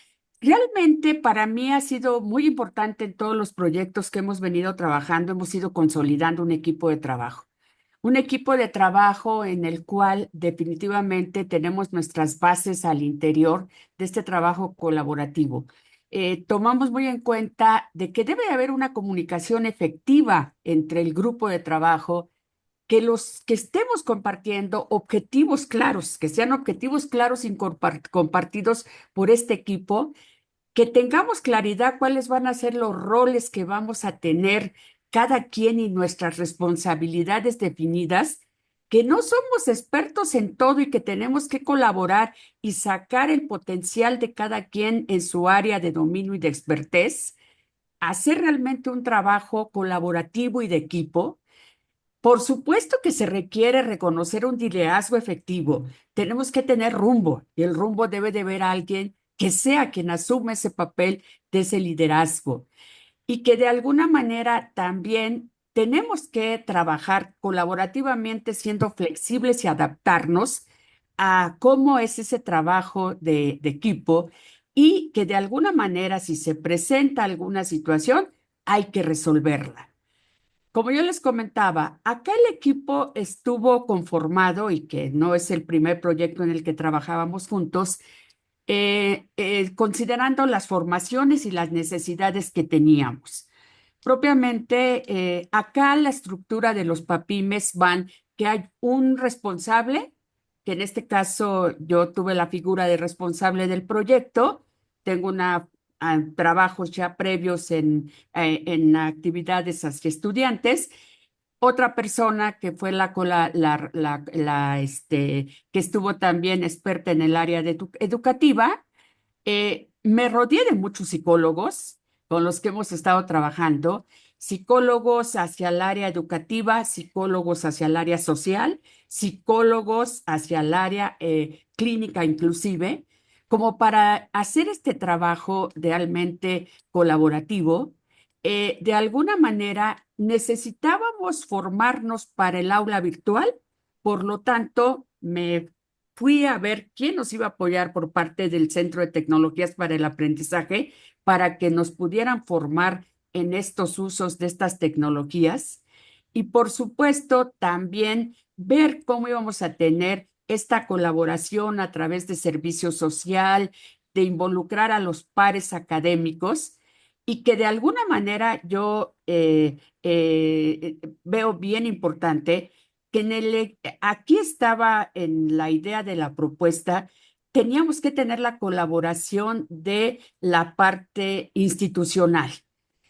Realmente para mí ha sido muy importante en todos los proyectos que hemos venido trabajando, hemos ido consolidando un equipo de trabajo. Un equipo de trabajo en el cual definitivamente tenemos nuestras bases al interior de este trabajo colaborativo. Tomamos muy en cuenta de que debe haber una comunicación efectiva entre el grupo de trabajo, que los que estemos compartiendo objetivos claros, que sean objetivos claros y compartidos por este equipo, que tengamos claridad cuáles van a ser los roles que vamos a tener cada quien y nuestras responsabilidades definidas, que no somos expertos en todo y que tenemos que colaborar y sacar el potencial de cada quien en su área de dominio y de expertez, hacer realmente un trabajo colaborativo y de equipo. Por supuesto que se requiere reconocer un liderazgo efectivo. Tenemos que tener rumbo y el rumbo debe de ver a alguien que sea quien asume ese papel de ese liderazgo y que de alguna manera también tenemos que trabajar colaborativamente siendo flexibles y adaptarnos a cómo es ese trabajo de equipo y que de alguna manera si se presenta alguna situación hay que resolverla. Como yo les comentaba, acá el equipo estuvo conformado y que no es el primer proyecto en el que trabajábamos juntos, considerando las formaciones y las necesidades que teníamos. Propiamente, acá la estructura de los PAPIMES van que hay un responsable, que en este caso yo tuve la figura de responsable del proyecto, tengo trabajos ya previos en actividades hacia estudiantes. Otra persona que fue que estuvo también experta en el área educativa. Me rodeé de muchos psicólogos con los que hemos estado trabajando, psicólogos hacia el área educativa, psicólogos hacia el área social, psicólogos hacia el área clínica inclusive, como para hacer este trabajo realmente colaborativo de alguna manera necesitábamos formarnos para el aula virtual, por lo tanto, me fui a ver quién nos iba a apoyar por parte del Centro de Tecnologías para el Aprendizaje para que nos pudieran formar en estos usos de estas tecnologías. Y por supuesto, también ver cómo íbamos a tener esta colaboración a través de servicio social, de involucrar a los pares académicos y que de alguna manera yo veo bien importante que aquí estaba en la idea de la propuesta, teníamos que tener la colaboración de la parte institucional.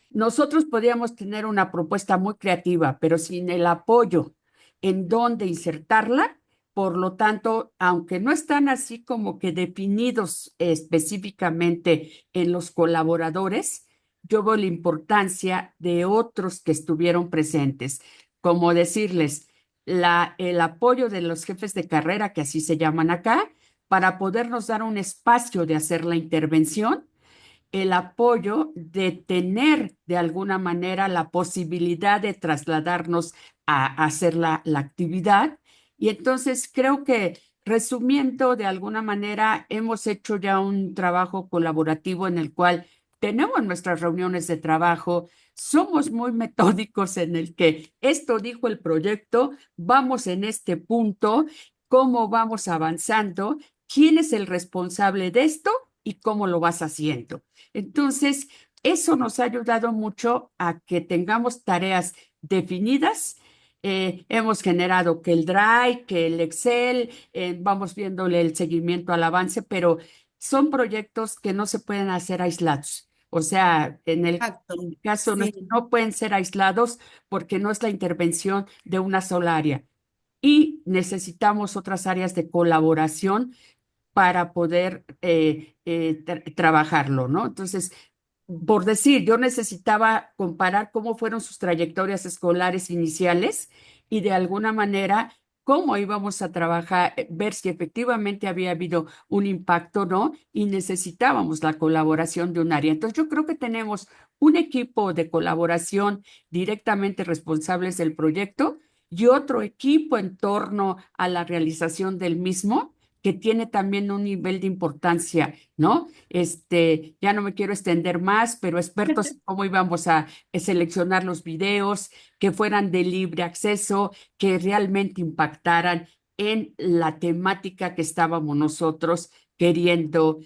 Nosotros podíamos tener una propuesta muy creativa, pero sin el apoyo en dónde insertarla, por lo tanto, aunque no están así como que definidos específicamente en los colaboradores, yo veo la importancia de otros que estuvieron presentes, como decirles, el apoyo de los jefes de carrera, que así se llaman acá, para podernos dar un espacio de hacer la intervención, el apoyo de tener de alguna manera la posibilidad de trasladarnos a hacer la actividad. Y entonces creo que, resumiendo de alguna manera, hemos hecho ya un trabajo colaborativo en el cual tenemos nuestras reuniones de trabajo, somos muy metódicos en el que esto dijo el proyecto, vamos en este punto, cómo vamos avanzando, quién es el responsable de esto y cómo lo vas haciendo. Entonces, eso nos ha ayudado mucho a que tengamos tareas definidas. Hemos generado que el Drive, que el Excel, vamos viéndole el seguimiento al avance, pero son proyectos que no se pueden hacer aislados. O sea, en el caso no pueden ser aislados porque no es la intervención de una sola área. Y necesitamos otras áreas de colaboración para poder trabajarlo, ¿no? Entonces, por decir, yo necesitaba comparar cómo fueron sus trayectorias escolares iniciales y de alguna manera cómo íbamos a trabajar, ver si efectivamente había habido un impacto o no, y necesitábamos la colaboración de un área. Entonces, yo creo que tenemos un equipo de colaboración directamente responsables del proyecto y otro equipo en torno a la realización del mismo, que tiene también un nivel de importancia, ¿no? Ya no me quiero extender más, pero expertos en cómo íbamos a seleccionar los videos, que fueran de libre acceso, que realmente impactaran en la temática que estábamos nosotros queriendo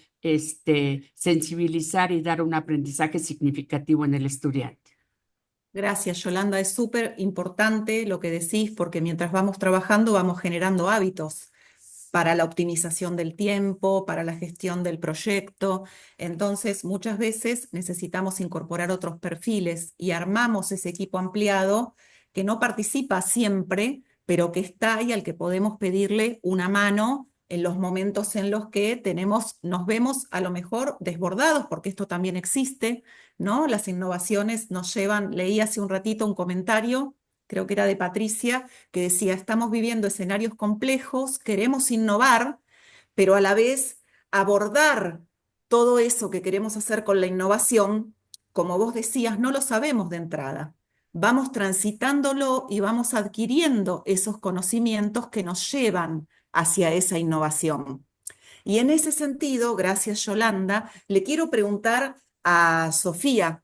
sensibilizar y dar un aprendizaje significativo en el estudiante. Gracias, Yolanda. Es súper importante lo que decís, porque mientras vamos trabajando vamos generando hábitos para la optimización del tiempo, para la gestión del proyecto. Entonces, muchas veces necesitamos incorporar otros perfiles y armamos ese equipo ampliado que no participa siempre, pero que está ahí, al que podemos pedirle una mano en los momentos en los que nos vemos a lo mejor desbordados, porque esto también existe, ¿no? Las innovaciones nos llevan, leí hace un ratito un comentario, creo que era de Patricia, que decía, estamos viviendo escenarios complejos, queremos innovar, pero a la vez abordar todo eso que queremos hacer con la innovación, como vos decías, no lo sabemos de entrada. Vamos transitándolo y vamos adquiriendo esos conocimientos que nos llevan hacia esa innovación. Y en ese sentido, gracias Yolanda, le quiero preguntar a Sofía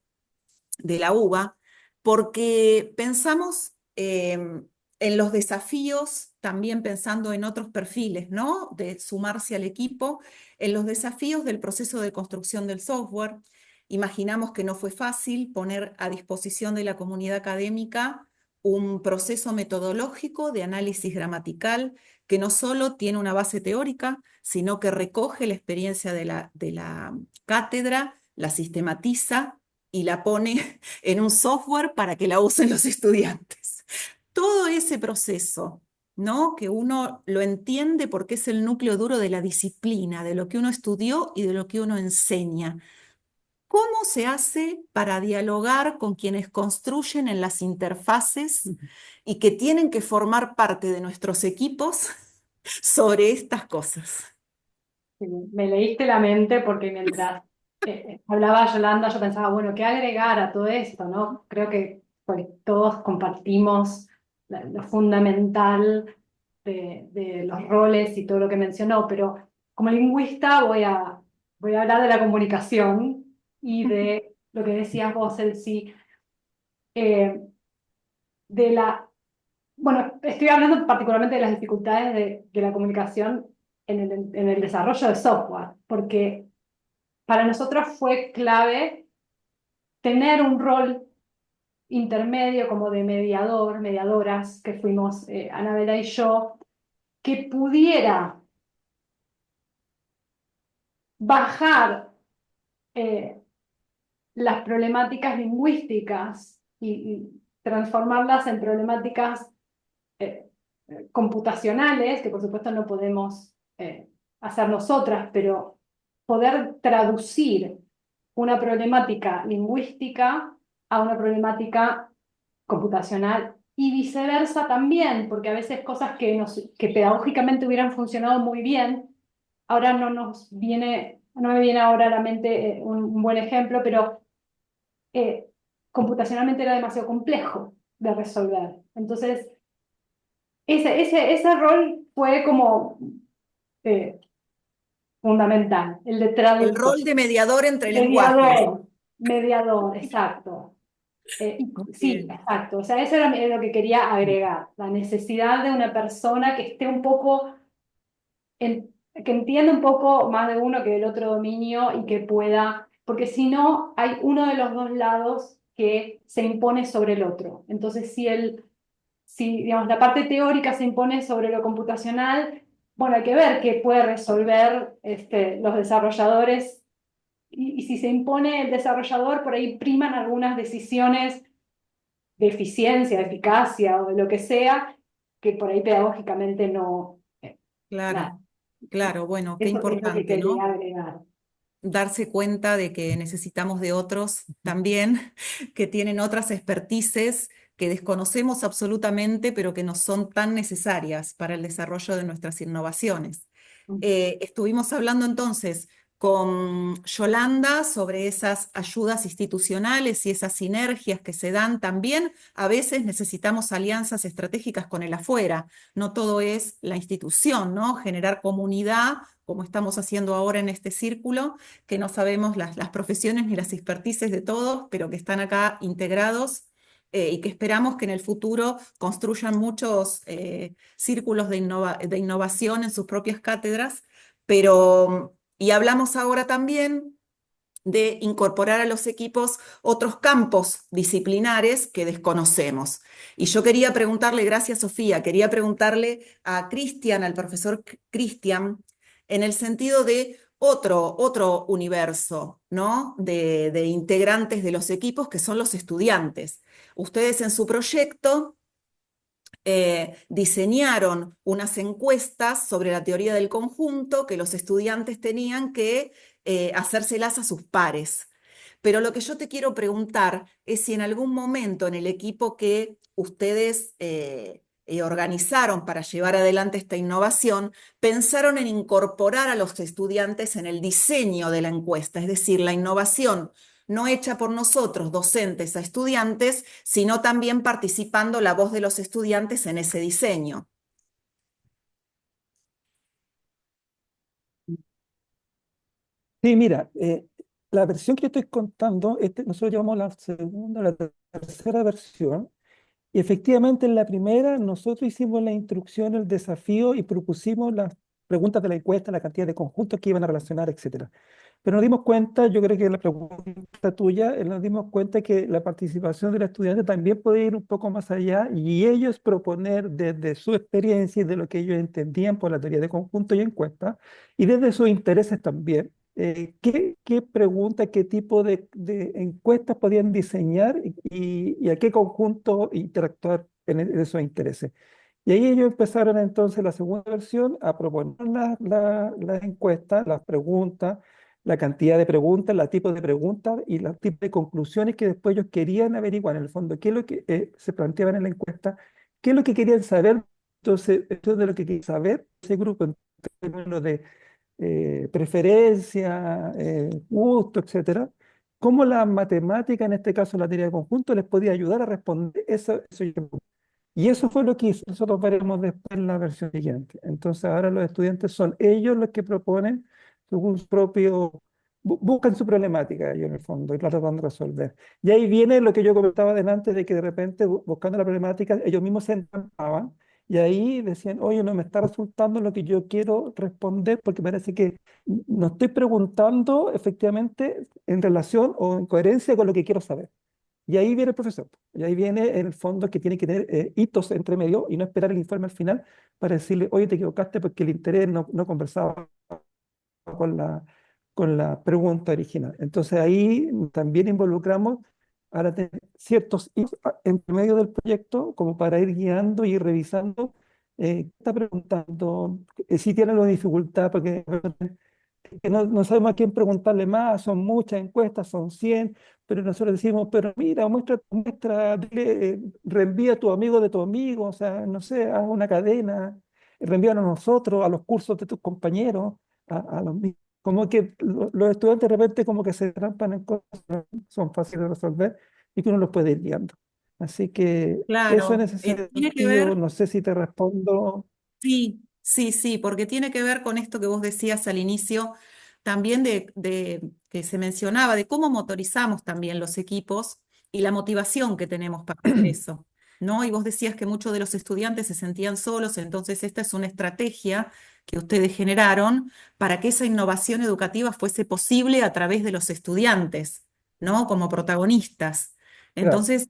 de la UBA, porque pensamos en los desafíos, también pensando en otros perfiles, ¿no? De sumarse al equipo, en los desafíos del proceso de construcción del software. Imaginamos que no fue fácil poner a disposición de la comunidad académica un proceso metodológico de análisis gramatical que no solo tiene una base teórica, sino que recoge la experiencia de la cátedra, la sistematiza y la pone en un software para que la usen los estudiantes. Todo ese proceso, ¿no? Que uno lo entiende porque es el núcleo duro de la disciplina, de lo que uno estudió y de lo que uno enseña. ¿Cómo se hace para dialogar con quienes construyen en las interfaces y que tienen que formar parte de nuestros equipos sobre estas cosas? Me leíste la mente porque mientras hablaba Yolanda, yo pensaba, bueno, ¿qué agregar a todo esto, no? Creo que pues, todos compartimos lo fundamental de los roles y todo lo que mencionó, pero como lingüista voy a hablar de la comunicación y de lo que decías vos, Elsie, eh, de la... Bueno, estoy hablando particularmente de las dificultades de la comunicación en el desarrollo de software, porque para nosotros fue clave tener un rol intermedio como de mediador, mediadoras, que fuimos Anabela y yo, que pudiera bajar las problemáticas lingüísticas y transformarlas en problemáticas eh, computacionales, que por supuesto no podemos hacer nosotras, pero poder traducir una problemática lingüística a una problemática computacional y viceversa también, porque a veces cosas que pedagógicamente hubieran funcionado muy bien, ahora no me viene ahora a la mente un buen ejemplo, pero computacionalmente era demasiado complejo de resolver. Entonces, ese rol fue como eh, fundamental, el de El traductor. rol de mediador entre lenguajes. Mediador, exacto. Sí, exacto. O sea, eso era lo que quería agregar, la necesidad de una persona que esté un poco, que entienda un poco más de uno que del otro dominio y que pueda, porque si no, hay uno de los dos lados que se impone sobre el otro. Entonces, si digamos, la parte teórica se impone sobre lo computacional, bueno, hay que ver qué puede resolver los desarrolladores y si se impone el desarrollador, por ahí priman algunas decisiones de eficiencia, de eficacia o de lo que sea, que por ahí pedagógicamente no. Claro, Nada. claro, bueno, qué Eso es lo que importante, quería ¿no? agregar. Darse cuenta de que necesitamos de otros también, que tienen otras expertices que desconocemos absolutamente, pero que nos son tan necesarias para el desarrollo de nuestras innovaciones. Estuvimos hablando entonces con Yolanda sobre esas ayudas institucionales y esas sinergias que se dan también. A veces necesitamos alianzas estratégicas con el afuera, no todo es la institución, ¿no? Generar comunidad, como estamos haciendo ahora en este círculo, que no sabemos las profesiones ni las expertices de todos, pero que están acá integrados y que esperamos que en el futuro construyan muchos círculos de innovación en sus propias cátedras, pero, y hablamos ahora también de incorporar a los equipos otros campos disciplinares que desconocemos. Y yo quería preguntarle, gracias Sofía, quería preguntarle a Cristian, al profesor Cristian, en el sentido de otro universo, ¿no? de integrantes de los equipos que son los estudiantes. Ustedes en su proyecto diseñaron unas encuestas sobre la teoría del conjunto que los estudiantes tenían que hacérselas a sus pares. Pero lo que yo te quiero preguntar es si en algún momento en el equipo que ustedes organizaron para llevar adelante esta innovación, pensaron en incorporar a los estudiantes en el diseño de la encuesta, es decir, la innovación no hecha por nosotros, docentes a estudiantes, sino también participando la voz de los estudiantes en ese diseño. Sí, mira, la versión que yo estoy contando, nosotros llamamos la segunda, la tercera versión, y efectivamente en la primera nosotros hicimos la instrucción, el desafío y propusimos las preguntas de la encuesta, la cantidad de conjuntos que iban a relacionar, etcétera. Pero nos dimos cuenta, yo creo que la pregunta tuya, nos dimos cuenta que la participación de los estudiantes también puede ir un poco más allá y ellos proponer desde su experiencia y de lo que ellos entendían por la teoría de conjunto y encuesta, y desde sus intereses también, qué preguntas, qué tipo de encuestas podían diseñar y a qué conjunto interactuar en esos intereses. Y ahí ellos empezaron entonces la segunda versión a proponer las encuestas, las preguntas, la cantidad de preguntas, los tipos de preguntas y los tipos de conclusiones que después ellos querían averiguar. En el fondo, qué es lo que se planteaban en la encuesta, qué es lo que querían saber. Entonces, esto es de lo que quería saber ese grupo en términos de preferencia, gusto, etcétera, cómo la matemática, en este caso la teoría de conjunto, les podía ayudar a responder eso. Y eso fue lo que nosotros veremos después en la versión siguiente. Entonces ahora los estudiantes son ellos los que proponen su propio, buscan su problemática ellos en el fondo y la tratan de resolver. Y ahí viene lo que yo comentaba delante de que de repente buscando la problemática ellos mismos se entrampaban y ahí decían, oye, no me está resultando lo que yo quiero responder porque parece que no estoy preguntando efectivamente en relación o en coherencia con lo que quiero saber. Y ahí viene el profesor. Y ahí viene en el fondo que tiene que tener hitos entre medio y no esperar el informe al final para decirle, oye, te equivocaste porque el interés no conversaba con la pregunta original. Entonces ahí también involucramos ahora tener ciertos hitos entre medio del proyecto como para ir guiando y revisando qué está preguntando, si tiene alguna dificultad, porque que no sabemos a quién preguntarle más, son muchas encuestas, son 100, pero nosotros decimos, pero mira, reenvía a tu amigo de tu amigo, o sea, no sé, haz una cadena, reenvíanos a nosotros, a los cursos de tus compañeros, a los mismos. Como que los estudiantes de repente como que se trampan en cosas que no son fáciles de resolver y que uno los puede ir guiando. Así que eso en Claro, ese tiene que sentido, ver, no sé si te respondo. sí, sí, sí, porque tiene que ver con esto que vos decías al inicio, también que se mencionaba, de cómo motorizamos también los equipos y la motivación que tenemos para hacer eso, ¿no? Y vos decías que muchos de los estudiantes se sentían solos, entonces esta es una estrategia que ustedes generaron para que esa innovación educativa fuese posible a través de los estudiantes, ¿no? Como protagonistas. Claro. Entonces,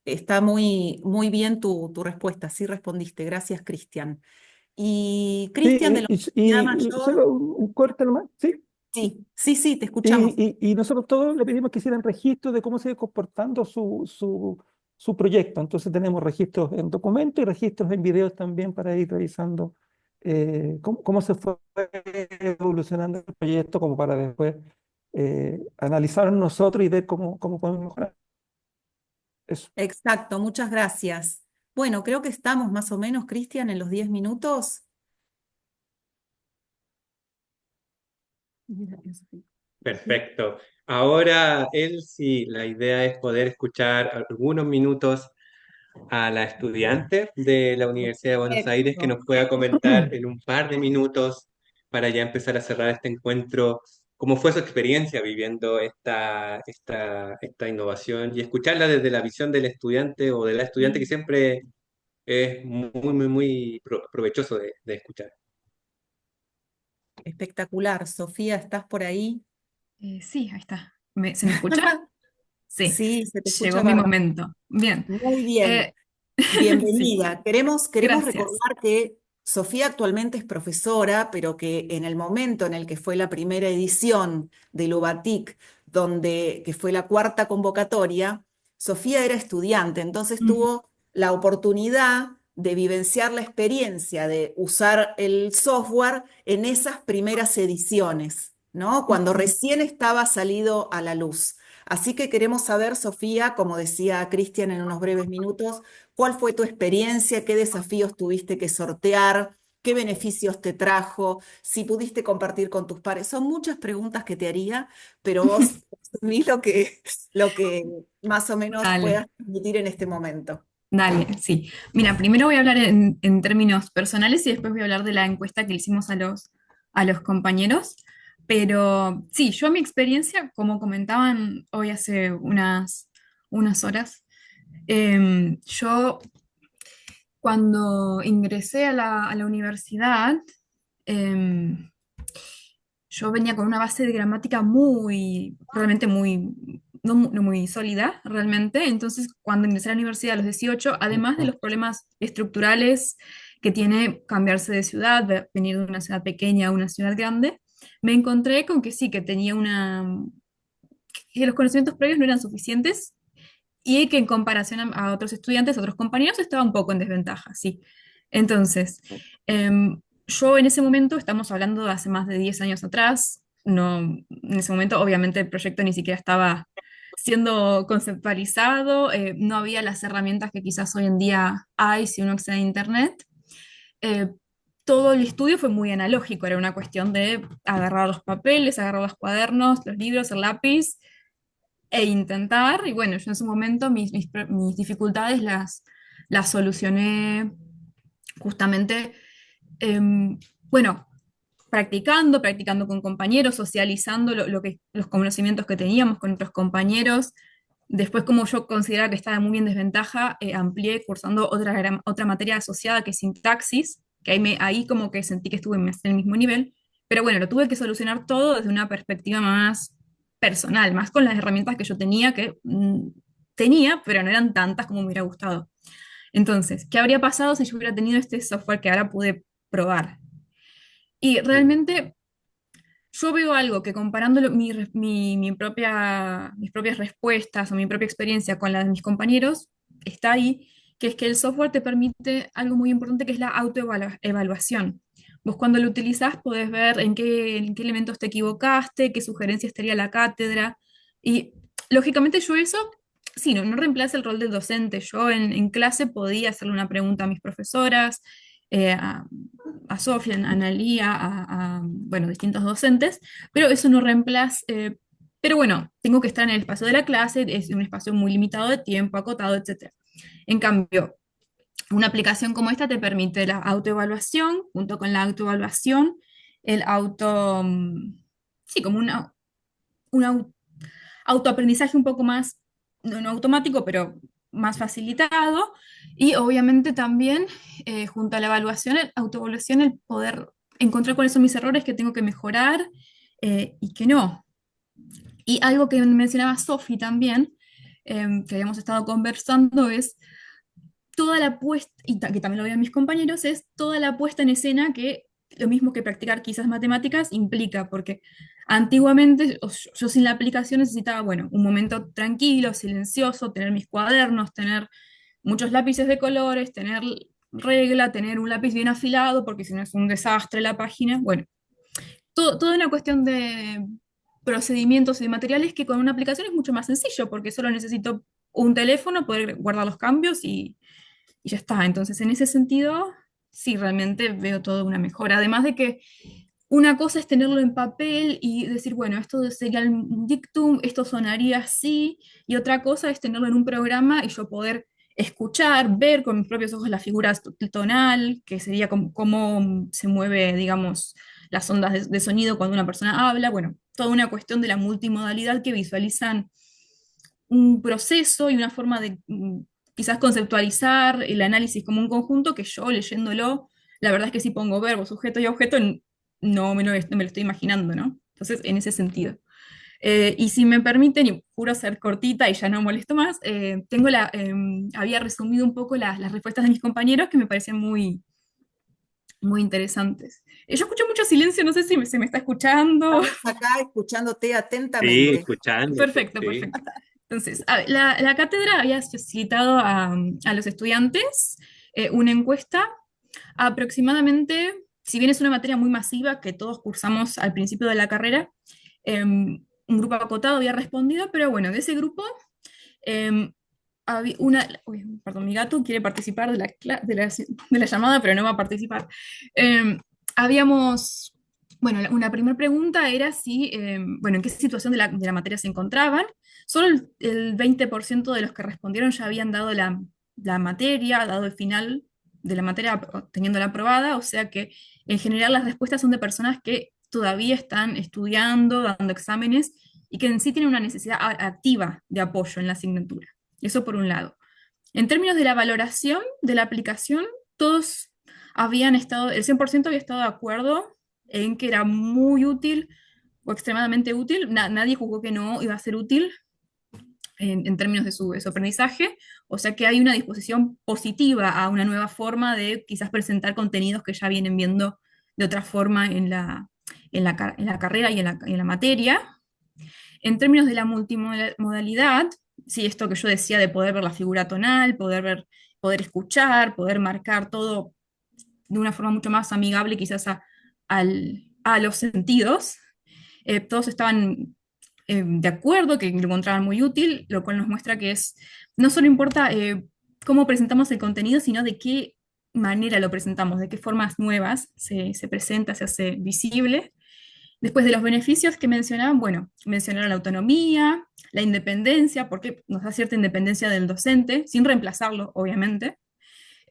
está muy, muy bien tu respuesta, sí respondiste, gracias Cristian. Y Sí, Cristian de la Universidad Mayor, solo un corte nomás, sí. sí, sí, sí, te Y, escuchamos. y nosotros todos le pedimos que hicieran registros de cómo se iba comportando su proyecto. Entonces tenemos registros en documentos y registros en videos también para ir revisando cómo se fue evolucionando el proyecto, como para después analizarlo nosotros y ver cómo podemos mejorar. Eso. Exacto, muchas gracias. Bueno, creo que estamos más o menos, Cristian, en los 10 minutos. Perfecto. Ahora, Elsie, la idea es poder escuchar algunos minutos a la estudiante de la Universidad de Buenos Aires que Perfecto. nos pueda comentar en un par de minutos para ya empezar a cerrar este encuentro, cómo fue su experiencia viviendo esta innovación y escucharla desde la visión del estudiante o de la estudiante que siempre es muy provechoso de escuchar. Espectacular. Sofía, ¿estás por ahí? Sí, ahí está. ¿Se me escucha? Sí, Sí, se te escucha llegó mi bárbaro. momento. Bien. Muy bien. Eh, sí, Bienvenida. Queremos gracias. recordar que Sofía actualmente es profesora, pero que en el momento en el que fue la primera edición del UBATIC, que fue la cuarta convocatoria, Sofía era estudiante, entonces Ujú, tuvo la oportunidad de vivenciar la experiencia de usar el software en esas primeras ediciones, ¿no? Cuando ujú. recién estaba salido a la luz. Así que queremos saber, Sofía, como decía Cristian en unos breves minutos, ¿cuál fue tu experiencia? ¿Qué desafíos tuviste que sortear? ¿Qué beneficios te trajo? Si pudiste compartir con tus pares. Son muchas preguntas que te haría, pero vos resumí lo que más o menos Dale, puedas transmitir en este momento. dale, sí. Mira, primero voy a hablar en términos personales y después voy a hablar de la encuesta que le hicimos a los compañeros. Pero sí, yo mi experiencia, como comentaban hoy hace unas horas, yo cuando ingresé a la universidad, em, yo venía con una base de gramática realmente no muy sólida, realmente. Entonces, cuando ingresé a la universidad a los 18, además de los problemas estructurales que tiene cambiarse de ciudad, venir de una ciudad pequeña a una ciudad grande, me encontré con que sí, que los conocimientos previos no eran suficientes y que en comparación a otros estudiantes, a otros compañeros, estaba un poco en desventaja, sí. Entonces, yo en ese momento, estamos hablando de hace más de 10 años atrás, no, en ese momento obviamente el proyecto ni siquiera estaba siendo conceptualizado, no había las herramientas que quizás hoy en día hay si uno accede a Internet. Eh, todo el estudio fue muy analógico, era una cuestión de agarrar los papeles, agarrar los cuadernos, los libros, el lápiz e intentar, y bueno, yo en ese momento mis dificultades las solucioné justamente, bueno, practicando con compañeros, socializando los conocimientos que teníamos con otros compañeros. Después, como yo consideraba que estaba muy en desventaja, amplié cursando otra materia asociada que es sintaxis, que ahí como que sentí que estuve más en el mismo nivel, pero bueno, lo tuve que solucionar todo desde una perspectiva más personal, más con las herramientas que yo tenía, tenía, pero no eran tantas como me hubiera gustado. Entonces, ¿qué habría pasado si yo hubiera tenido este software que ahora pude probar? Y realmente yo veo algo que comparando mis propias respuestas o mi propia experiencia con las de mis compañeros, está ahí, que es que el software te permite algo muy importante que es la autoevaluación. Vos cuando lo utilizás podés ver en qué elementos te equivocaste, qué sugerencias estaría la cátedra, y lógicamente yo eso, sí, no reemplaza el rol del docente. Yo en clase podía hacerle una pregunta a mis profesoras, eh, a, a Sofía, a Analí, bueno, distintos docentes, pero eso no reemplaza, pero bueno, tengo que estar en el espacio de la clase, es un espacio muy limitado de tiempo, acotado, etc. En cambio, una aplicación como esta te permite la autoevaluación, junto con la autoevaluación, el sí, como un autoaprendizaje un poco más, no automático, pero más facilitado, y obviamente también, junto a la evaluación, autoevaluación, el poder encontrar cuáles son mis errores que tengo que mejorar y que no. Y algo que mencionaba Sofi también, que habíamos estado conversando, es toda la puesta, y que también lo vean mis compañeros, es toda la puesta en escena que lo mismo que practicar quizás matemáticas implica, porque antiguamente yo sin la aplicación necesitaba, bueno, un momento tranquilo, silencioso, tener mis cuadernos, tener muchos lápices de colores, tener regla, tener un lápiz bien afilado, porque si no es un desastre la página. Bueno, toda una cuestión de procedimientos y de materiales que con una aplicación es mucho más sencillo, porque solo necesito un teléfono, poder guardar los cambios y ya está. Entonces, en ese sentido, sí, realmente veo toda una mejora. Además de que una cosa es tenerlo en papel y decir, bueno, esto sería el dictum, esto sonaría así, y otra cosa es tenerlo en un programa y yo poder escuchar, ver con mis propios ojos la figura tonal, que sería cómo se mueve, digamos, las ondas de sonido cuando una persona habla. Bueno, toda una cuestión de la multimodalidad que visualizan un proceso y una forma de quizás conceptualizar el análisis como un conjunto que yo leyéndolo, la verdad es que si pongo verbo, sujeto y objeto, no me lo estoy imaginando, ¿no? Entonces, en ese sentido. Y si me permiten, y juro ser cortita y ya no molesto más, había resumido un poco las respuestas de mis compañeros que me parecían muy, muy interesantes. Yo escucho mucho silencio, no sé si se me está escuchando. Estamos acá escuchándote Sí, atentamente. escuchando. Perfecto, Sí. perfecto. Entonces, a ver, la cátedra había facilitado a los estudiantes una encuesta aproximadamente, si bien es una materia muy masiva que todos cursamos al principio de la carrera, un grupo acotado había respondido, pero bueno, de ese grupo había perdón, mi gato quiere participar de la llamada, pero no va a participar. Habíamos, bueno, una primera pregunta era si, bueno, en qué situación de la materia se encontraban. Solo el 20% de los que respondieron ya habían dado la materia, dado el final de la materia teniéndola aprobada, o sea que en general las respuestas son de personas que todavía están estudiando, dando exámenes y que en sí tienen una necesidad activa de apoyo en la asignatura. Eso por un lado. En términos de la valoración de la aplicación, todos el 100% había estado de acuerdo en que era muy útil o extremadamente útil. Nadie juzgó que no iba a ser útil en términos de su aprendizaje, o sea que hay una disposición positiva a una nueva forma de quizás presentar contenidos que ya vienen viendo de otra forma en la carrera y en la materia. En términos de la multimodalidad, sí, esto que yo decía de poder ver la figura tonal, poder escuchar, poder marcar todo de una forma mucho más amigable quizás a los sentidos, todos estaban de acuerdo, que lo encontraban muy útil, lo cual nos muestra que no solo importa cómo presentamos el contenido, sino de qué manera lo presentamos, de qué formas nuevas se presenta, se hace visible. Después de los beneficios que mencionaban, bueno, mencionaron la autonomía, la independencia, porque nos da cierta independencia del docente, sin reemplazarlo, obviamente.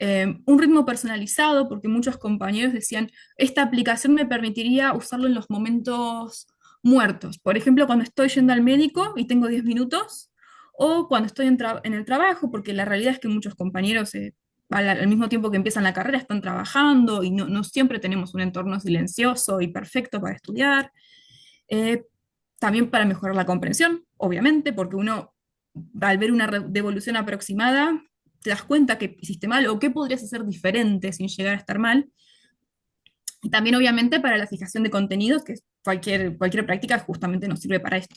Un ritmo personalizado, porque muchos compañeros decían, esta aplicación me permitiría usarlo en los momentos muertos. Por ejemplo, cuando estoy yendo al médico y tengo 10 minutos, o cuando estoy en el trabajo, porque la realidad es que muchos compañeros al mismo tiempo que empiezan la carrera están trabajando y no siempre tenemos un entorno silencioso y perfecto para estudiar. También para mejorar la comprensión, obviamente, porque uno al ver una devolución aproximada te das cuenta que hiciste mal o qué podrías hacer diferente sin llegar a estar mal. Y también, obviamente, para la fijación de contenidos, que cualquier práctica justamente nos sirve para esto.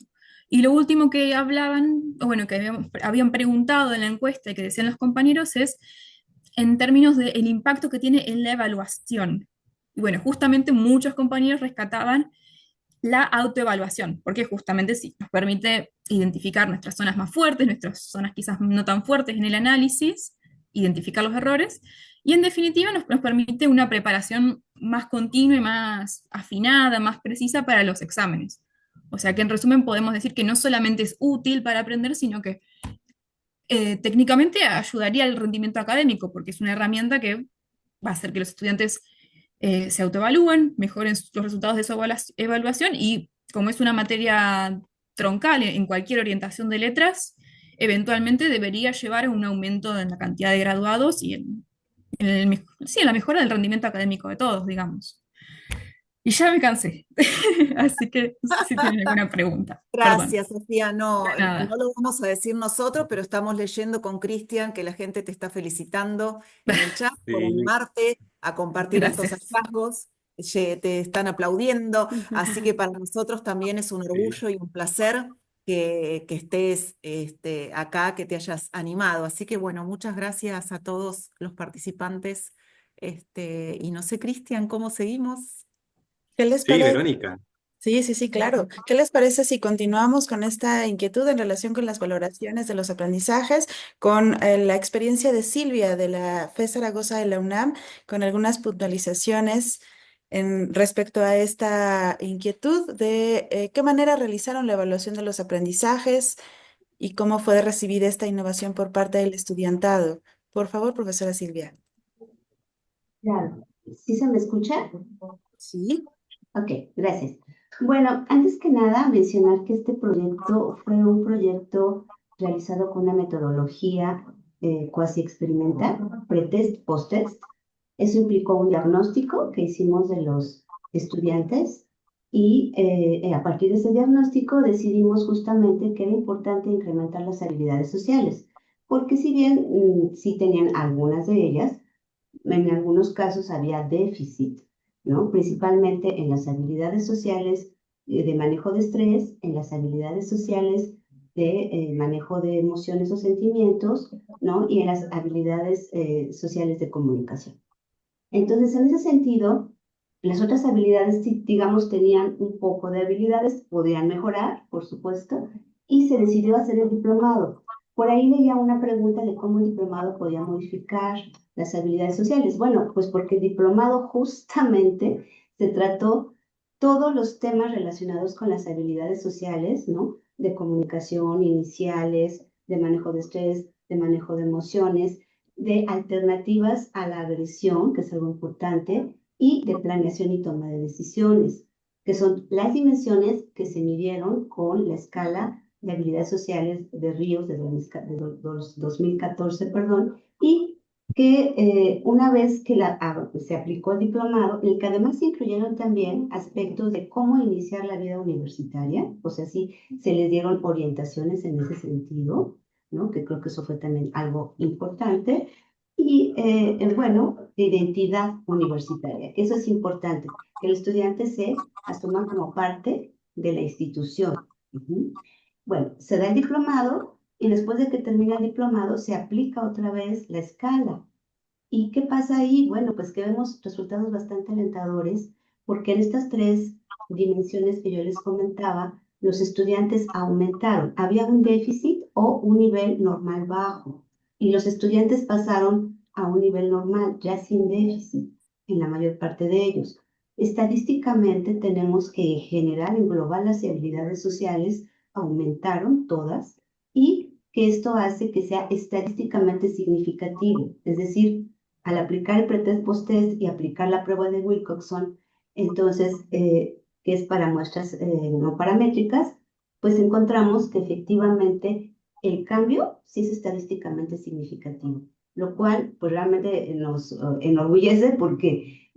Y lo último que hablaban, o bueno, que habían preguntado en la encuesta y que decían los compañeros es en términos del impacto que tiene en la evaluación. Y bueno, justamente muchos compañeros rescataban la autoevaluación, porque justamente sí, nos permite identificar nuestras zonas más fuertes, nuestras zonas quizás no tan fuertes en el análisis, identificar los errores, y en definitiva nos permite una preparación más continua y más afinada, más precisa para los exámenes. O sea que en resumen podemos decir que no solamente es útil para aprender, sino que técnicamente ayudaría al rendimiento académico, porque es una herramienta que va a hacer que los estudiantes se autoevalúen, mejoren los resultados de su evaluación y como es una materia troncal en cualquier orientación de letras, eventualmente debería llevar a un aumento en la cantidad de graduados y en la mejora del rendimiento académico de todos, digamos. Y ya me cansé, así que no sé si tienen alguna pregunta. Gracias, Sofía. No, De nada. no lo vamos a decir nosotros, pero estamos leyendo con Cristian que la gente te está felicitando en el chat por Sí. animarte a compartir estos Gracias. hallazgos. Te están aplaudiendo, así que para nosotros también es un orgullo y un placer que estés acá, que te hayas animado. Así que bueno, muchas gracias a todos los participantes. Y no sé, Cristian, ¿cómo seguimos? ¿Qué les Sí, parece? Verónica. Sí, claro. ¿Qué les parece si continuamos con esta inquietud en relación con las valoraciones de los aprendizajes, con la experiencia de Silvia de la FE Zaragoza de la UNAM, con algunas puntualizaciones respecto a esta inquietud de qué manera realizaron la evaluación de los aprendizajes y cómo fue recibida esta innovación por parte del estudiantado? Por favor, profesora Silvia. Claro. ¿Sí se me escucha? Sí. Ok, gracias. Bueno, antes que nada, mencionar que este proyecto fue un proyecto realizado con una metodología cuasi experimental, pretest, post-test. Eso implicó un diagnóstico que hicimos de los estudiantes y a partir de ese diagnóstico decidimos justamente que era importante incrementar las habilidades sociales, porque si bien sí tenían algunas de ellas, en algunos casos había déficit, ¿no? Principalmente en las habilidades sociales de manejo de estrés, en las habilidades sociales de manejo de emociones o sentimientos, ¿no? Y en las habilidades sociales de comunicación. Entonces, en ese sentido, las otras habilidades, digamos, tenían un poco de habilidades, podían mejorar, por supuesto, y se decidió hacer el diplomado. Por ahí leía una pregunta de cómo el diplomado podía modificar las habilidades sociales. Bueno, pues porque el diplomado justamente se trató todos los temas relacionados con las habilidades sociales, ¿no? De comunicación, iniciales, de manejo de estrés, de manejo de emociones, de alternativas a la agresión, que es algo importante, y de planeación y toma de decisiones, que son las dimensiones que se midieron con la escala de habilidades sociales de Ríos de 2014, y que una vez que se aplicó el diplomado, en el que además se incluyeron también aspectos de cómo iniciar la vida universitaria, o sea, sí se les dieron orientaciones en ese sentido, ¿no? Que creo que eso fue también algo importante, y bueno, de identidad universitaria, que eso es importante, que el estudiante se asuma como parte de la institución. Bueno, se da el diplomado y después de que termina el diplomado se aplica otra vez la escala. ¿Y qué pasa ahí? Bueno, pues que vemos resultados bastante alentadores, porque en estas tres dimensiones que yo les comentaba, los estudiantes aumentaron. Había un déficit o un nivel normal bajo, y los estudiantes pasaron a un nivel normal, ya sin déficit en la mayor parte de ellos. Estadísticamente tenemos que en general, en global, las habilidades sociales aumentaron todas y que esto hace que sea estadísticamente significativo. Es decir, al aplicar el pretest post-test y aplicar la prueba de Wilcoxon, entonces, que es para muestras no paramétricas, pues encontramos que efectivamente el cambio sí es estadísticamente significativo, lo cual pues realmente nos enorgullece porque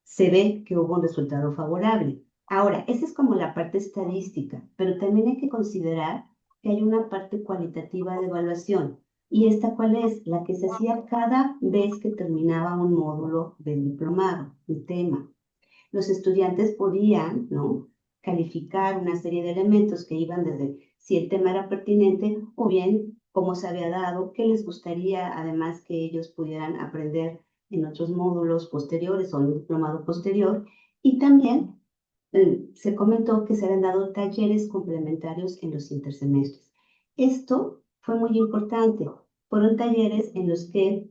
se ve que hubo un resultado favorable. Ahora, esa es como la parte estadística, pero también hay que considerar que hay una parte cualitativa de evaluación. ¿Y esta cuál es? La que se hacía cada vez que terminaba un módulo del diplomado, un tema. Los estudiantes podían, ¿no?, calificar una serie de elementos que iban desde si el tema era pertinente o bien cómo se había dado, qué les gustaría además que ellos pudieran aprender en otros módulos posteriores o en un diplomado posterior. Y también se comentó que se habían dado talleres complementarios en los intersemestres. Esto fue muy importante. Fueron talleres en los que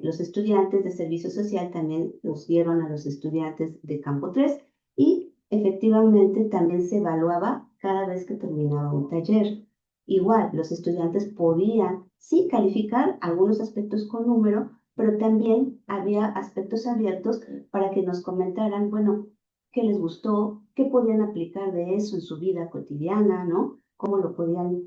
los estudiantes de servicio social también los dieron a los estudiantes de campo 3 y efectivamente también se evaluaba cada vez que terminaba un taller. Igual, los estudiantes podían sí calificar algunos aspectos con número, pero también había aspectos abiertos para que nos comentaran, bueno, qué les gustó, qué podían aplicar de eso en su vida cotidiana, ¿no? Cómo lo podían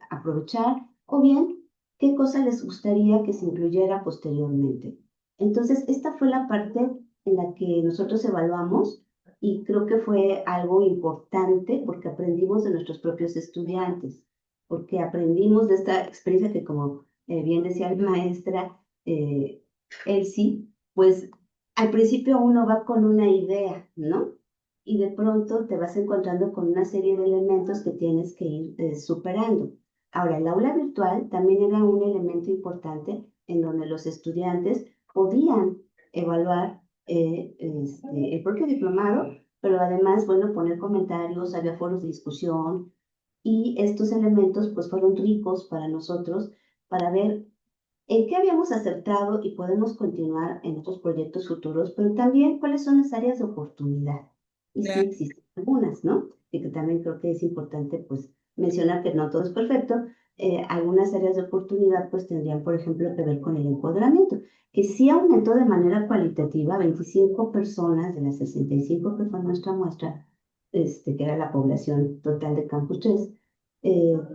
aprovechar, o bien qué cosa les gustaría que se incluyera posteriormente. Entonces, esta fue la parte en la que nosotros evaluamos y creo que fue algo importante porque aprendimos de nuestros propios estudiantes, porque aprendimos de esta experiencia que, como bien decía la maestra Elsie, pues al principio uno va con una idea, ¿no? Y de pronto te vas encontrando con una serie de elementos que tienes que ir superando. Ahora, el aula virtual también era un elemento importante en donde los estudiantes podían evaluar el propio diplomado, pero además, bueno, poner comentarios, había foros de discusión, y estos elementos pues fueron ricos para nosotros para ver en qué habíamos acertado y podemos continuar en otros proyectos futuros, pero también cuáles son las áreas de oportunidad. Y sí existen algunas, ¿no? Y que también creo que es importante pues mencionar que no todo es perfecto. Algunas áreas de oportunidad pues tendrían, por ejemplo, que ver con el empoderamiento, que sí aumentó de manera cualitativa. 25 personas de las 65 que fue nuestra muestra, que era la población total de Campus 3,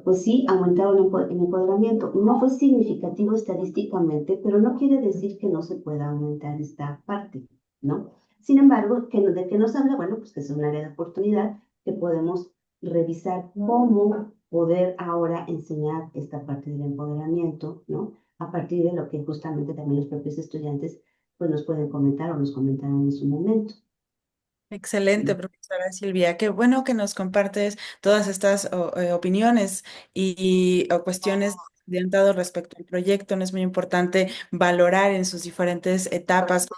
pues sí, aumentaron en empoderamiento. No fue significativo estadísticamente, pero no quiere decir que no se pueda aumentar esta parte, ¿no? Sin embargo, ¿de qué nos habla? Bueno, pues que es un área de oportunidad que podemos revisar cómo poder ahora enseñar esta parte del empoderamiento, ¿no? A partir de lo que justamente también los propios estudiantes pues nos pueden comentar o nos comentaron en su momento. Excelente, profesora Silvia. Qué bueno que nos compartes todas estas opiniones o cuestiones de estudiantado respecto al proyecto. No es muy importante valorar en sus diferentes etapas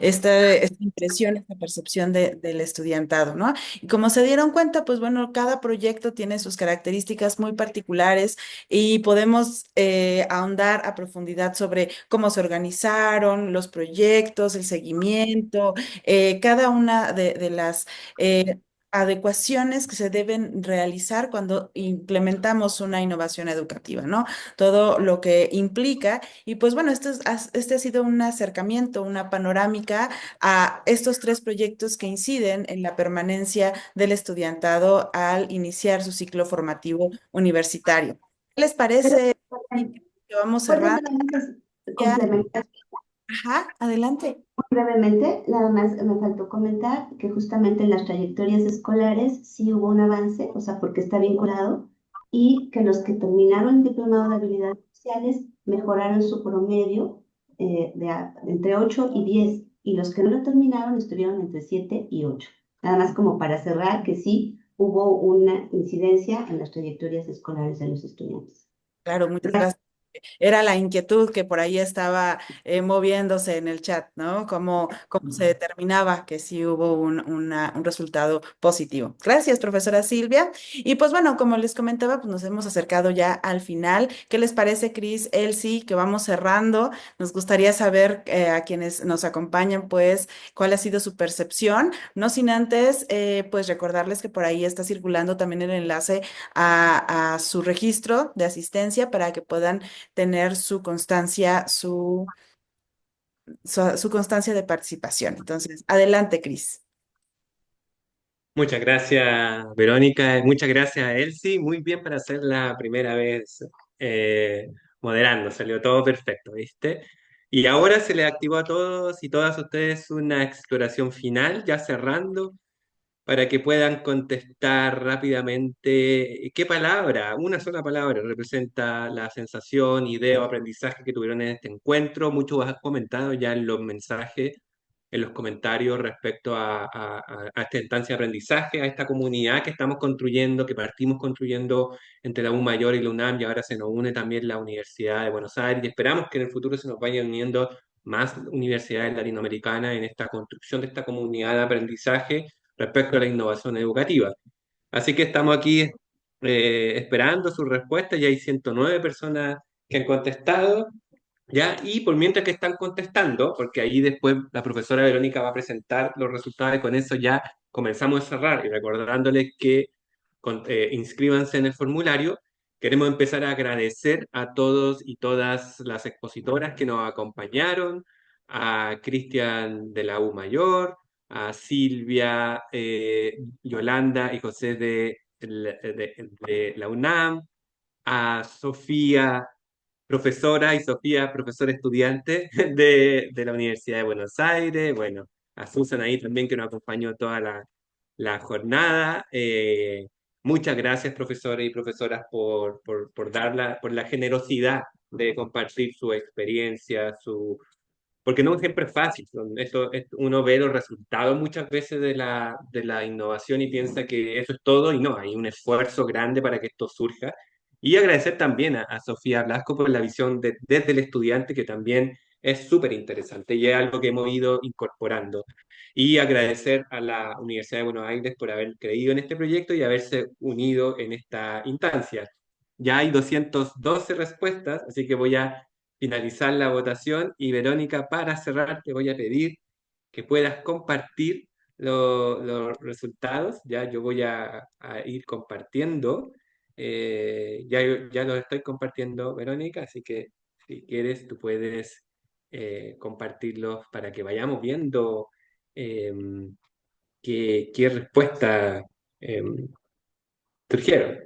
esta impresión, esta percepción del estudiantado, ¿no? Y como se dieron cuenta, pues bueno, cada proyecto tiene sus características muy particulares y podemos ahondar a profundidad sobre cómo se organizaron los proyectos, el seguimiento, cada una de las adecuaciones que se deben realizar cuando implementamos una innovación educativa, ¿no? Todo lo que implica. Y pues bueno, este ha sido un acercamiento, una panorámica a estos tres proyectos que inciden en la permanencia del estudiantado al iniciar su ciclo formativo universitario. ¿Qué les parece que vamos cerrando? Complementar. Ajá, adelante. Brevemente, nada más me faltó comentar que justamente en las trayectorias escolares sí hubo un avance, o sea, porque está vinculado, y que los que terminaron el diplomado de habilidades sociales mejoraron su promedio entre 8 y 10, y los que no lo terminaron estuvieron entre 7 y 8. Nada más como para cerrar que sí hubo una incidencia en las trayectorias escolares de los estudiantes. Claro, muchas gracias. era la inquietud que por ahí estaba moviéndose en el chat, ¿no? Cómo se determinaba que sí hubo un resultado positivo. Gracias, profesora Silvia. Y pues bueno, como les comentaba, pues nos hemos acercado ya al final. ¿Qué les parece, Cris, Elsie, que vamos cerrando? Nos gustaría saber a quienes nos acompañan, pues, cuál ha sido su percepción. No sin antes, pues, recordarles que por ahí está circulando también el enlace a su registro de asistencia para que puedan tener su constancia, su constancia de participación. Entonces, adelante, Cris. Muchas gracias, Verónica. Muchas gracias a Elsie. Muy bien para ser la primera vez eh, moderando. Salió todo perfecto, ¿viste? Y ahora se le activó a todos y todas ustedes una exploración final, ya cerrando, para que puedan contestar rápidamente qué palabra, una sola palabra, representa la sensación, idea o aprendizaje que tuvieron en este encuentro. Muchos han comentado ya en los mensajes, en los comentarios respecto a esta instancia de aprendizaje, a esta comunidad que estamos construyendo, que partimos construyendo entre la U Mayor y la UNAM, y ahora se nos une también la Universidad de Buenos Aires, y esperamos que en el futuro se nos vayan uniendo más universidades latinoamericanas en esta construcción de esta comunidad de aprendizaje respecto a la innovación educativa. Así que estamos aquí esperando su respuesta. Ya hay 109 personas que han contestado, ¿ya? Y por mientras que están contestando, porque ahí después la profesora Verónica va a presentar los resultados y con eso ya comenzamos a cerrar y recordándoles que inscríbanse en el formulario. Queremos empezar a agradecer a todos y todas las expositoras que nos acompañaron, a Cristian de la U Mayor, a Silvia, Yolanda y José de la UNAM, a Sofía, profesora, y Sofía, profesora estudiante de la Universidad de Buenos Aires, bueno, a Susan ahí también que nos acompañó toda la jornada. Muchas gracias, profesores y profesoras, por la generosidad de compartir su experiencia, porque no siempre es fácil. Uno ve los resultados muchas veces de la innovación y piensa que eso es todo, y no, hay un esfuerzo grande para que esto surja. Y agradecer también a Sofía Blasco por la visión desde el estudiante, que también es súper interesante y es algo que hemos ido incorporando. Y agradecer a la Universidad de Buenos Aires por haber creído en este proyecto y haberse unido en esta instancia. Ya hay 212 respuestas, así que voy a finalizar la votación. Y Verónica, para cerrar, te voy a pedir que puedas compartir los resultados. Ya yo voy a ir compartiendo. Ya los estoy compartiendo, Verónica, así que si quieres, tú puedes compartirlos para que vayamos viendo qué respuesta surgieron.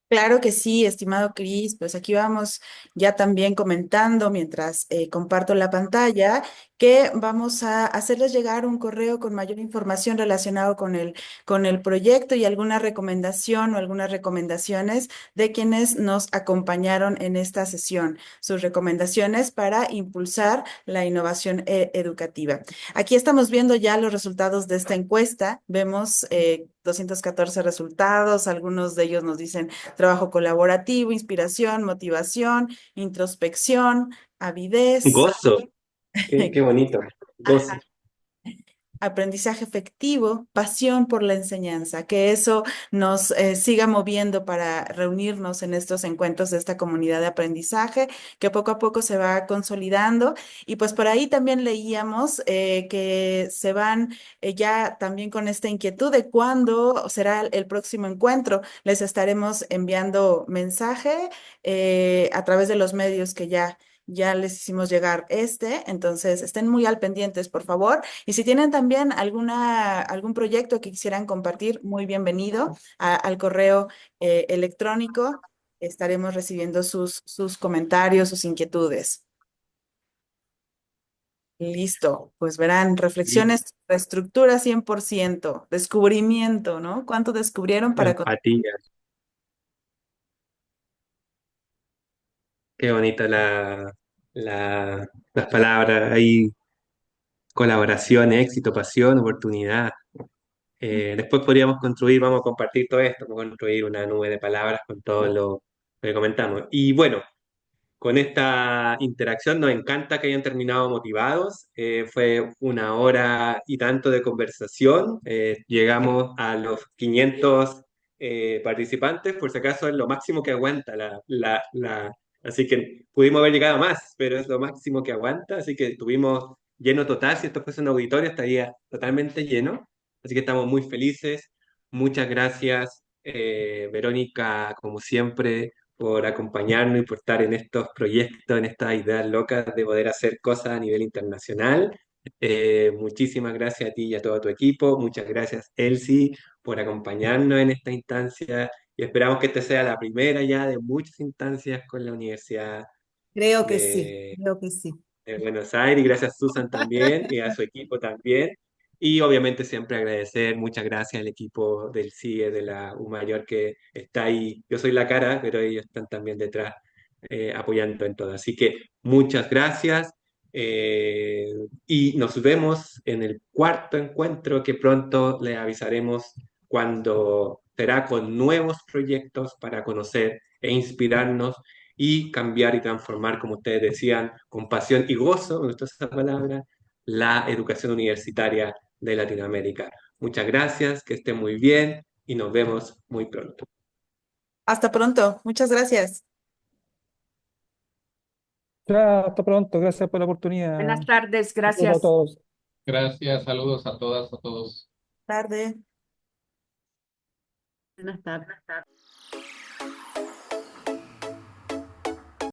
Claro que sí, estimado Cris, pues aquí vamos ya también comentando mientras comparto la pantalla que vamos a hacerles llegar un correo con mayor información relacionado con el proyecto y alguna recomendación o algunas recomendaciones de quienes nos acompañaron en esta sesión, sus recomendaciones para impulsar la innovación educativa. Aquí estamos viendo ya los resultados de esta encuesta, vemos 214 resultados, algunos de ellos nos dicen trabajo colaborativo, inspiración, motivación, introspección, avidez. Gozo, qué bonito, gozo. Ajá. Aprendizaje efectivo, pasión por la enseñanza, que eso nos siga moviendo para reunirnos en estos encuentros de esta comunidad de aprendizaje, que poco a poco se va consolidando. Y pues por ahí también leíamos que se van ya también con esta inquietud de cuándo será el próximo encuentro. Les estaremos enviando mensaje a través de los medios que ya les hicimos llegar entonces estén muy al pendientes, por favor. Y si tienen también algún proyecto que quisieran compartir, muy bienvenido al correo electrónico. Estaremos recibiendo sus comentarios, sus inquietudes. Listo, pues verán, reflexiones, reestructura 100%, descubrimiento, ¿no? ¿Cuánto descubrieron para... Empatía. Qué bonita las palabras. Hay colaboración, éxito, pasión, oportunidad. Después podríamos construir, vamos a compartir todo esto, vamos a construir una nube de palabras con todo lo que comentamos. Y bueno, con esta interacción. Nos encanta que hayan terminado motivados. Fue una hora y tanto de conversación. Llegamos a los 500 participantes, por si acaso es lo máximo que aguanta así que pudimos haber llegado a más, pero es lo máximo que aguanta, así que estuvimos lleno total. Si esto fuese un auditorio estaría totalmente lleno, así que estamos muy felices. Muchas gracias, Verónica, como siempre, por acompañarnos y por estar en estos proyectos, en estas ideas locas de poder hacer cosas a nivel internacional. Muchísimas gracias a ti y a todo tu equipo. Muchas gracias, Elsie, por acompañarnos en esta instancia, y esperamos que esta sea la primera ya de muchas instancias con la Universidad Creo que sí, de, creo que sí. de Buenos Aires, y gracias a Susan también y a su equipo también. Y obviamente siempre agradecer, muchas gracias al equipo del CIE de la UMayor que está ahí. Yo soy la cara, pero ellos están también detrás apoyando en todo. Así que muchas gracias, eh, y nos vemos en el cuarto encuentro, que pronto les avisaremos cuando será, con nuevos proyectos para conocer e inspirarnos y cambiar y transformar, como ustedes decían, con pasión y gozo, me gustó esa palabra, la educación universitaria de Latinoamérica. Muchas gracias, que estén muy bien y nos vemos muy pronto. Hasta pronto. Muchas gracias. Chao, hasta pronto, gracias por la oportunidad. Buenas tardes, Saludos a gracias. todos. Gracias, saludos a todas, a todos. Tarde. Buenas tardes.